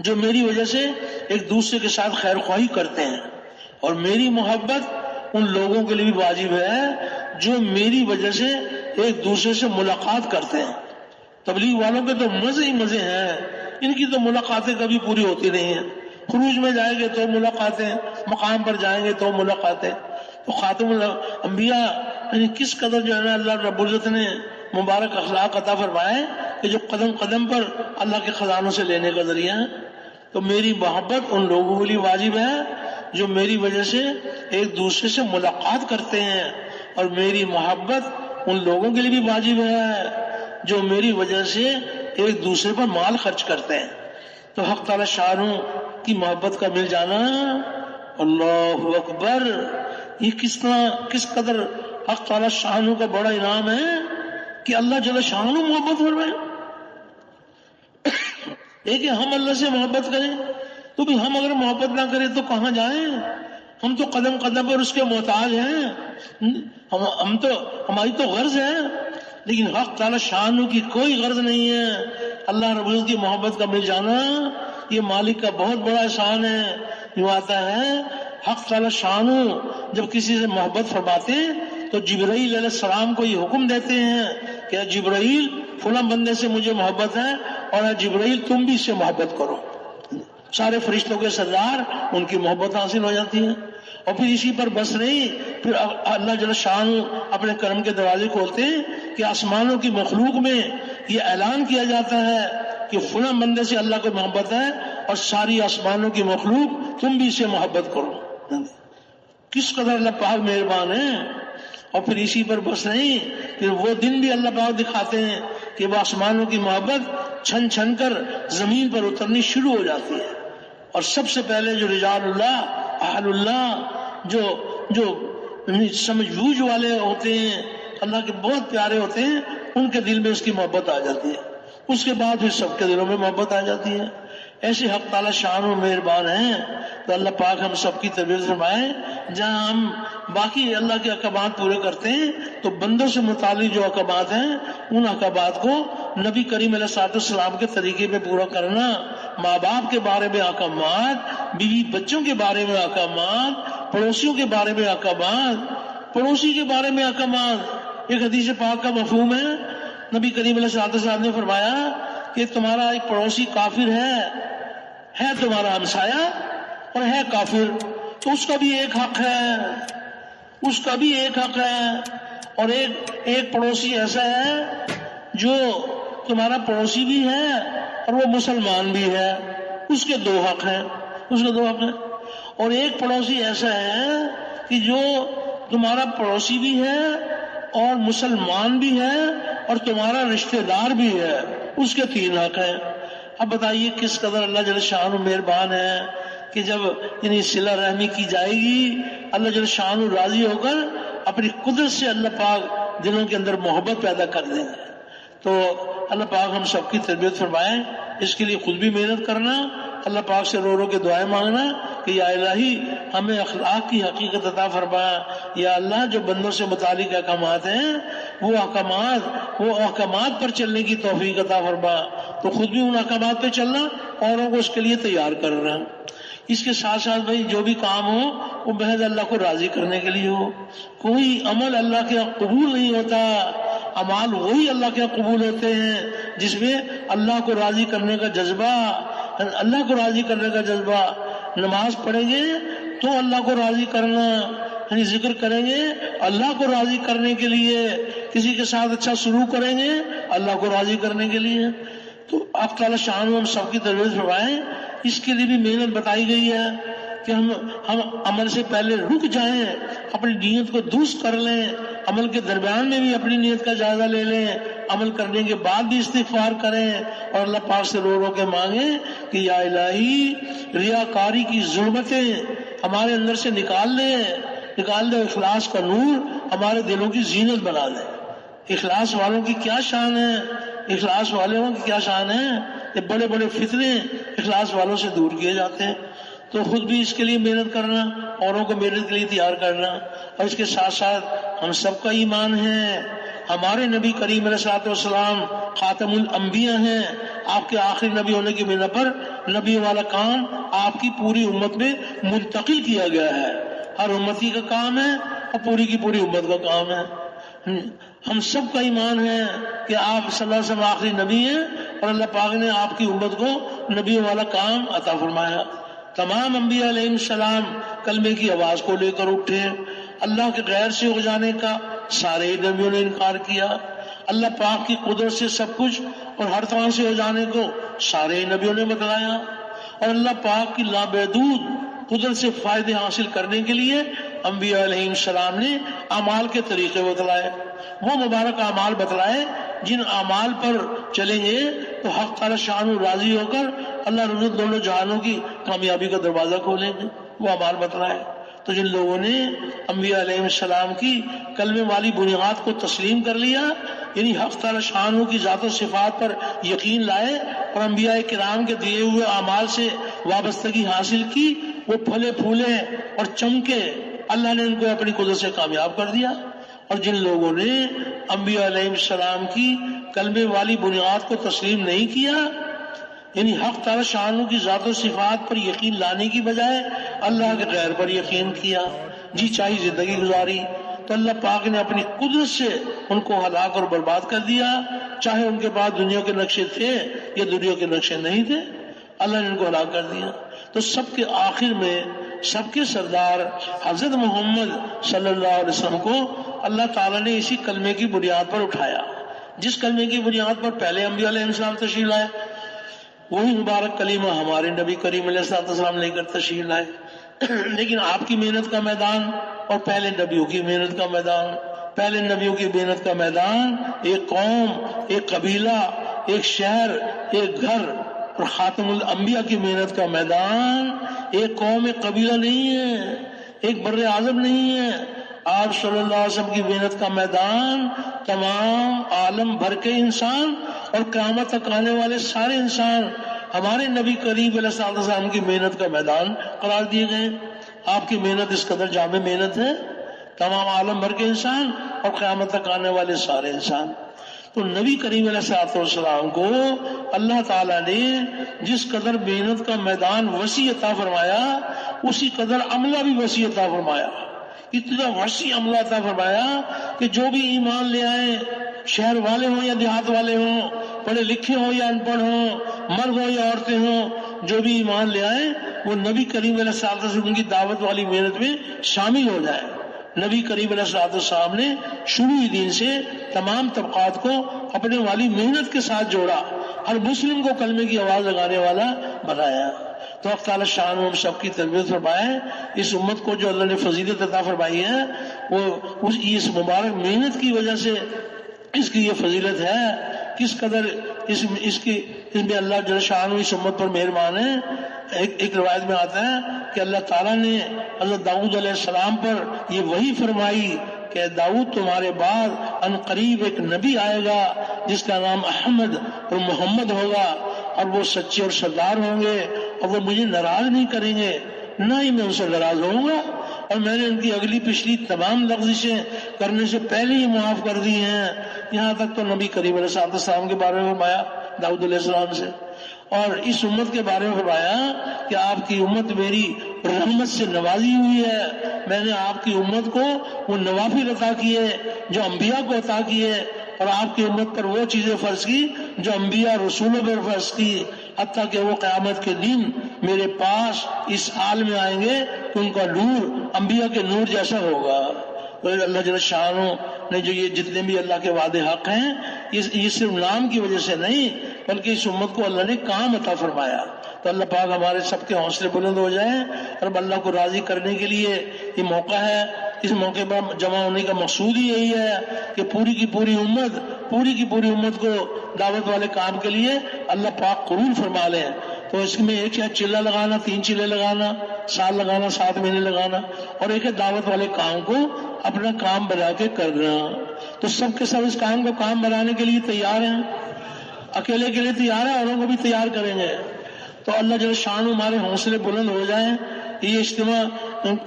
جو میری وجہ سے ایک دوسرے کے ساتھ خیر خواہی کرتے ہیں، اور میری محبت ان لوگوں کے لیے بھی واجب ہے جو میری وجہ سے ایک دوسرے سے ملاقات کرتے ہیں۔ تبلیغ والوں کے تو مزے ہی مزے ہیں، ان کی تو ملاقاتیں کبھی پوری ہوتی نہیں ہیں۔ خروج میں جائیں گے تو ملاقاتیں، مقام پر جائیں گے تو ملاقاتیں۔ تو خاتم الانبیاء یعنی کس قدر جو ہے نا اللہ رب العزت نے مبارک اخلاق عطا فرمائے کہ جو قدم قدم پر اللہ کے خزانوں سے لینے کا ذریعہ ہے۔ تو میری محبت ان لوگوں کے لیے واجب ہے جو میری وجہ سے ایک دوسرے سے ملاقات کرتے ہیں، اور میری محبت ان لوگوں کے لیے بھی واجب ہے جو میری وجہ سے ایک دوسرے پر مال خرچ کرتے ہیں۔ تو حق تعالی شانہ کی محبت کا مل جانا اللہ اکبر! یہ کس قدر حق تعالی شانہ کا بڑا انعام ہے کہ اللہ جل شانہ محبت فرمائے. ایک ہے ہم اللہ سے محبت کریں، تو بھی ہم اگر محبت نہ کریں تو کہاں جائیں؟ ہم تو قدم قدم پر اس کے محتاج ہیں. ہماری تو غرض ہے، لیکن حق تعالی شانہ کی کوئی غرض نہیں ہے. اللہ رب العزت کی محبت کا مل جانا یہ مالک کا بہت بڑا احسان ہے. یوں آتا ہے حق تعالی شانہ جب کسی سے محبت فرماتے تو جبرائیل علیہ السلام کو یہ حکم دیتے ہیں کہ جبرائیل فلاں بندے سے مجھے محبت ہے، اور جبرائیل تم بھی اس سے محبت کرو. سارے فرشتوں کے سردار ان کی محبت حاصل ہو جاتی ہے. اور پھر اسی پر بس نہیں، پھر اللہ جل شانہ اپنے کرم کے دروازے کھولتے ہیں کہ آسمانوں کی مخلوق میں یہ اعلان کیا جاتا ہے کہ فلاں بندے سے اللہ کو محبت ہے، اور ساری آسمانوں کی مخلوق تم بھی اس سے محبت کرو. کس قدر اللہ پاک مہربان ہے. اور پھر اسی پر بس نہیں، پھر وہ دن بھی اللہ پاک دکھاتے ہیں کہ وہ آسمانوں کی محبت چھن چھن کر زمین پر اترنی شروع ہو جاتی ہے. اور سب سے پہلے جو رجال اللہ، اہل اللہ، جو سمجھ بوجھ والے ہوتے ہیں، اللہ کے بہت پیارے ہوتے ہیں، ان کے دل میں اس کی محبت آ جاتی ہے. اس کے بعد پھر سب کے دلوں میں محبت آ جاتی ہے. ایسے حق تعالی شان و مہربان ہیں. تو اللہ پاک ہم سب کی تربیت فرمائے. جہاں ہم باقی اللہ کے احکامات پورے کرتے ہیں تو بندوں سے متعلق جو احکامات ہیں ان احکامات کو نبی کریم علیہ الصلوۃ والسلام کے طریقے میں پورا کرنا. ماں باپ کے بارے میں احکامات، بیوی بچوں کے بارے میں احکامات، پڑوسیوں کے بارے میں احکامات، پڑوسی کے بارے میں احکامات. ایک حدیث پاک کا مفہوم ہے، نبی کریم علیہ الصلوۃ والسلام نے فرمایا کہ تمہارا ایک پڑوسی کافر ہے تمہارا ہمسایہ اور ہے کافر، تو اس کا بھی ایک حق ہے. اور ایک پڑوسی ایسا ہے جو تمہارا پڑوسی بھی ہے اور وہ مسلمان بھی ہے، اس کے دو حق ہیں. اور ایک پڑوسی ایسا ہے کہ جو تمہارا پڑوسی بھی ہے اور مسلمان بھی ہے اور تمہارا رشتہ دار بھی ہے، اس کے 3 حق ہیں. اب بتائیے کس قدر اللہ جل شانہ مہربان ہے کہ جب یعنی صلہ رحمی کی جائے گی، اللہ جل شانہ راضی ہو کر اپنی قدرت سے اللہ پاک دلوں کے اندر محبت پیدا کر دیں گے. تو اللہ پاک ہم سب کی تربیت فرمائے. اس کے لیے خود بھی محنت کرنا، اللہ پاک سے رو کے دعائیں مانگنا کہ یا الہی ہمیں اخلاق کی حقیقت عطا فرما. یا اللہ جو بندوں سے متعلق احکامات ہیں وہ احکامات پر چلنے کی توفیق عطا فرما. تو خود بھی ان احکامات پہ چلنا، اوروں کو اس کے لیے تیار کرنا. اس کے ساتھ ساتھ بھائی جو بھی کام ہو وہ محض اللہ کو راضی کرنے کے لیے ہو. کوئی عمل اللہ کے قبول نہیں ہوتا. اعمال وہی اللہ کے قبول ہوتے ہیں جس میں اللہ کو راضی کرنے کا جذبہ، نماز پڑھیں گے تو اللہ کو راضی کرنا، یعنی ذکر کریں گے اللہ کو راضی کرنے کے لیے، کسی کے ساتھ اچھا سلوک کریں گے اللہ کو راضی کرنے کے لیے. تو آپ تعالی شان ہم سب کی تربیت فرمائیں. اس کے لیے بھی محنت بتائی گئی ہے کہ ہم عمل سے پہلے رک جائیں، اپنی نیت کو درست کر لیں، عمل کے درمیان میں بھی اپنی نیت کا جائزہ لے لیں، عمل کرنے کے بعد بھی استغفار کریں اور اللہ پاک سے رو کے مانگیں کہ یا الہی ریاکاری کی ظلمتیں ہمارے اندر سے نکال دے. اخلاص کا نور ہمارے دلوں کی زینت بنا دے. اخلاص والوں کی کیا شان ہے، اخلاص والوں کی کیا شان ہے. یہ بڑے بڑے فتنے اخلاص والوں سے دور کیے جاتے ہیں. تو خود بھی اس کے لیے محنت کرنا، اوروں کو محنت کے لیے تیار کرنا. اور اس کے ساتھ ساتھ ہم سب کا ایمان ہے ہمارے نبی کریم علیہ الصلوۃ والسلام خاتم الانبیاء ہیں. آپ کے آخری نبی ہونے کی بنا پر نبی والا کام آپ کی پوری امت میں منتقل کیا گیا ہے. ہر امتی کا کام ہے اور پوری کی پوری امت کا کام ہے. ہم سب کا ایمان ہے کہ آپ صلی اللہ علیہ وسلم آخری نبی ہیں اور اللہ پاک نے آپ کی امت کو نبی والا کام عطا فرمایا. تمام انبیاء علیہ السلام کلمے کی آواز کو لے کر اٹھے. اللہ کے غیر سے ہو جانے کا سارے نبیوں نے انکار کیا. اللہ پاک کی قدرت سے سب کچھ اور ہر طرح سے ہو جانے کو سارے نبیوں نے بتلایا. اور اللہ پاک کی لامحدود قدرت سے فائدے حاصل کرنے کے لیے انبیاء علیہ السلام نے اعمال کے طریقے بتلائے. وہ مبارک اعمال بتلائے جن اعمال پر چلیں گے تو حق تعالی شان راضی ہو کر اللہ رب دونوں جہانوں کی کامیابی کا دروازہ کھولیں گے. وہ اعمال بتلائے۔ تو جن لوگوں نے انبیاء علیہ السلام کی کلمے والی بنیاد کو تسلیم کر لیا، یعنی حق تعالی شانہ کی ذات و صفات پر یقین لائے اور انبیاء کرام کے دیے ہوئے اعمال سے وابستگی حاصل کی، وہ پھلے پھولے اور چمکے، اللہ نے ان کو اپنی قدرت سے کامیاب کر دیا۔ اور جن لوگوں نے انبیاء علیہ السلام کی کلمے والی بنیاد کو تسلیم نہیں کیا، یعنی حق تعالی شانہ کی ذات و صفات پر یقین لانے کی بجائے اللہ کے غیر پر یقین کیا، جی چاہی زندگی گزاری، تو اللہ پاک نے اپنی قدرت سے ان کو ہلاک اور برباد کر دیا، چاہے ان کے پاس دنیا کے نقشے تھے یا دنیا کے نقشے نہیں تھے، اللہ نے ان کو ہلاک کر دیا۔ تو سب کے آخر میں سب کے سردار حضرت محمد صلی اللہ علیہ وسلم کو اللہ تعالیٰ نے اسی کلمے کی بنیاد پر اٹھایا، جس کلمے کی بنیاد پر پہلے انبیاء علیہ السلام تشریف لائے، وہی مبارک کلمہ ہمارے نبی کریم علیہ السلام لے کر تشریف لائے۔ لیکن آپ کی محنت کا میدان اور پہلے نبیوں کی محنت کا میدان، پہلے نبیوں کی محنت کا میدان ایک قوم، ایک قبیلہ، ایک شہر، ایک گھر، اور خاتم الانبیاء کی محنت کا میدان ایک قوم، ایک قبیلہ نہیں ہے، ایک بر اعظم نہیں ہے۔ آپ صلی اللہ علیہ وسلم کی محنت کا میدان تمام عالم بھر کے انسان اور قیامت تک آنے والے سارے انسان ہمارے نبی کریم علیہ السلام کی محنت کا میدان قرار دیے گئے۔ آپ کی محنت اس قدر جامع محنت ہے، تمام عالم بھر کے انسان اور قیامت تک آنے والے سارے انسان۔ تو نبی کریم علیہ السلام کو اللہ تعالیٰ نے جس قدر محنت کا میدان وسیع عطا فرمایا، اسی قدر عملہ بھی وسیع عطا فرمایا، اتنا وسیع عملہ عطا فرمایا کہ جو بھی ایمان لے آئے، شہر والے ہوں یا دیہات والے ہوں، پڑھے لکھے ہوں یا ان پڑھ ہوں، مرد ہوں یا عورتیں ہوں، جو بھی ایمان لے آئے وہ نبی کریم علیہ السلام کی دعوت والی محنت میں شامل ہو جائے۔ نبی کریم علیہ السلام نے شروع دین سے تمام طبقات کو اپنے والی محنت کے ساتھ جوڑا، ہر مسلم کو کلمے کی آواز لگانے والا بنایا۔ تو اللہ تعالیٰ شان ہم سب کی تربیت فرمائے، اس امت کو جو اللہ نے فضیلت عطا فرمائی ہے وہ اس مبارک محنت کی وجہ سے اس کی یہ فضیلت ہے، کس قدر اس میں اللہ جل شان اس امت پر مہربان ہے۔ ایک روایت میں آتا ہے کہ اللہ تعالیٰ نے حضرت داؤد علیہ السلام پر یہ وحی فرمائی کہ داؤد تمہارے بعد ان قریب ایک نبی آئے گا جس کا نام احمد اور محمد ہوگا، اور وہ سچے اور سردار ہوں گے، اور وہ مجھے ناراض نہیں کریں گے، نہ ہی میں ان سے ناراض ہوں گا، اور میں نے ان کی اگلی پچھلی تمام لغزشیں کرنے سے پہلے ہی معاف کر دی ہیں۔ یہاں تک تو نبی کریم علیہ السلام کے بارے میں فرمایا داؤد علیہ السلام سے، اور اس امت کے بارے میں فرمایا کہ آپ کی امت میری رحمت سے نوازی ہوئی ہے، میں نے آپ کی امت کو وہ نوافل عطا کیے جو انبیاء کو عطا کیے، اور آپ کی امت پر وہ چیزیں فرض کی جو انبیاء رسولوں پر فرض کی، حتیٰ کہ وہ قیامت کے دن میرے پاس اس حال میں آئیں گے کہ ان کا نور انبیاء کے نور جیسا ہوگا۔ تو اللہ جل شانہ نے جو یہ جتنے بھی اللہ کے وعدے حق ہیں، یہ صرف نام کی وجہ سے نہیں بلکہ اس امت کو اللہ نے کام عطا فرمایا۔ تو اللہ پاک ہمارے سب کے حوصلے بلند ہو جائیں، اور اللہ کو راضی کرنے کے لیے یہ موقع ہے۔ اس موقع پر جمع ہونے کا مقصود ہی یہی ہے کہ پوری کی پوری امت کو دعوت والے کام کے لیے اللہ پاک قبول فرما لیں۔ تو اس میں ایک ہے چلہ لگانا، 3 چلے لگانا، سال لگانا، 7 مہینے لگانا، اور ایک ہے دعوت والے کام کو اپنا کام بنا کے کرنا۔ تو سب کے سب اس کام کو کام بنانے کے لیے تیار ہیں، اکیلے کے لیے تیار ہیں، اوروں کو بھی تیار کریں گے۔ تو اللہ جل شان ہمارے حوصلے بلند ہو جائیں۔ یہ اجتماع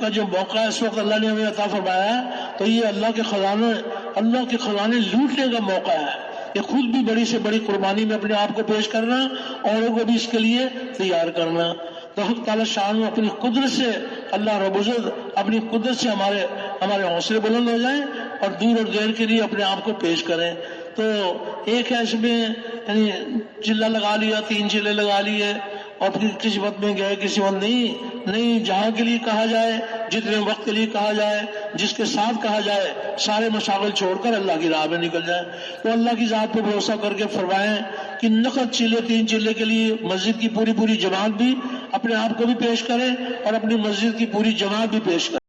کا جو موقع ہے اس وقت اللہ نے ہمیں عطا فرمایا ہے، تو یہ اللہ کے خزانے لوٹنے کا موقع ہے۔ یہ خود بھی بڑی سے بڑی قربانی میں اپنے آپ کو پیش کرنا، اوروں کو بھی اس کے لیے تیار کرنا۔ تو حق تعالی شان اپنی قدرت سے، اللہ رب العزت اپنی قدرت سے ہمارے حوصلے بلند ہو جائیں اور دور اور دیر کے لیے اپنے آپ کو پیش کریں۔ تو ایک ہے اس میں یعنی چلہ لگا لیا، 3 چلے لگا لیے، اور پھر کسی وقت میں گئے کسی وقت نہیں، جہاں کے لیے کہا جائے، جتنے وقت کے لیے کہا جائے، جس کے ساتھ کہا جائے، سارے مشاغل چھوڑ کر اللہ کی راہ میں نکل جائیں۔ تو اللہ کی ذات پہ بھروسہ کر کے فرمائیں کہ نقد چلے 3 چلے کے لیے مسجد کی پوری جماعت بھی اپنے آپ کو بھی پیش کرے اور اپنی مسجد کی پوری جماعت بھی پیش کرے۔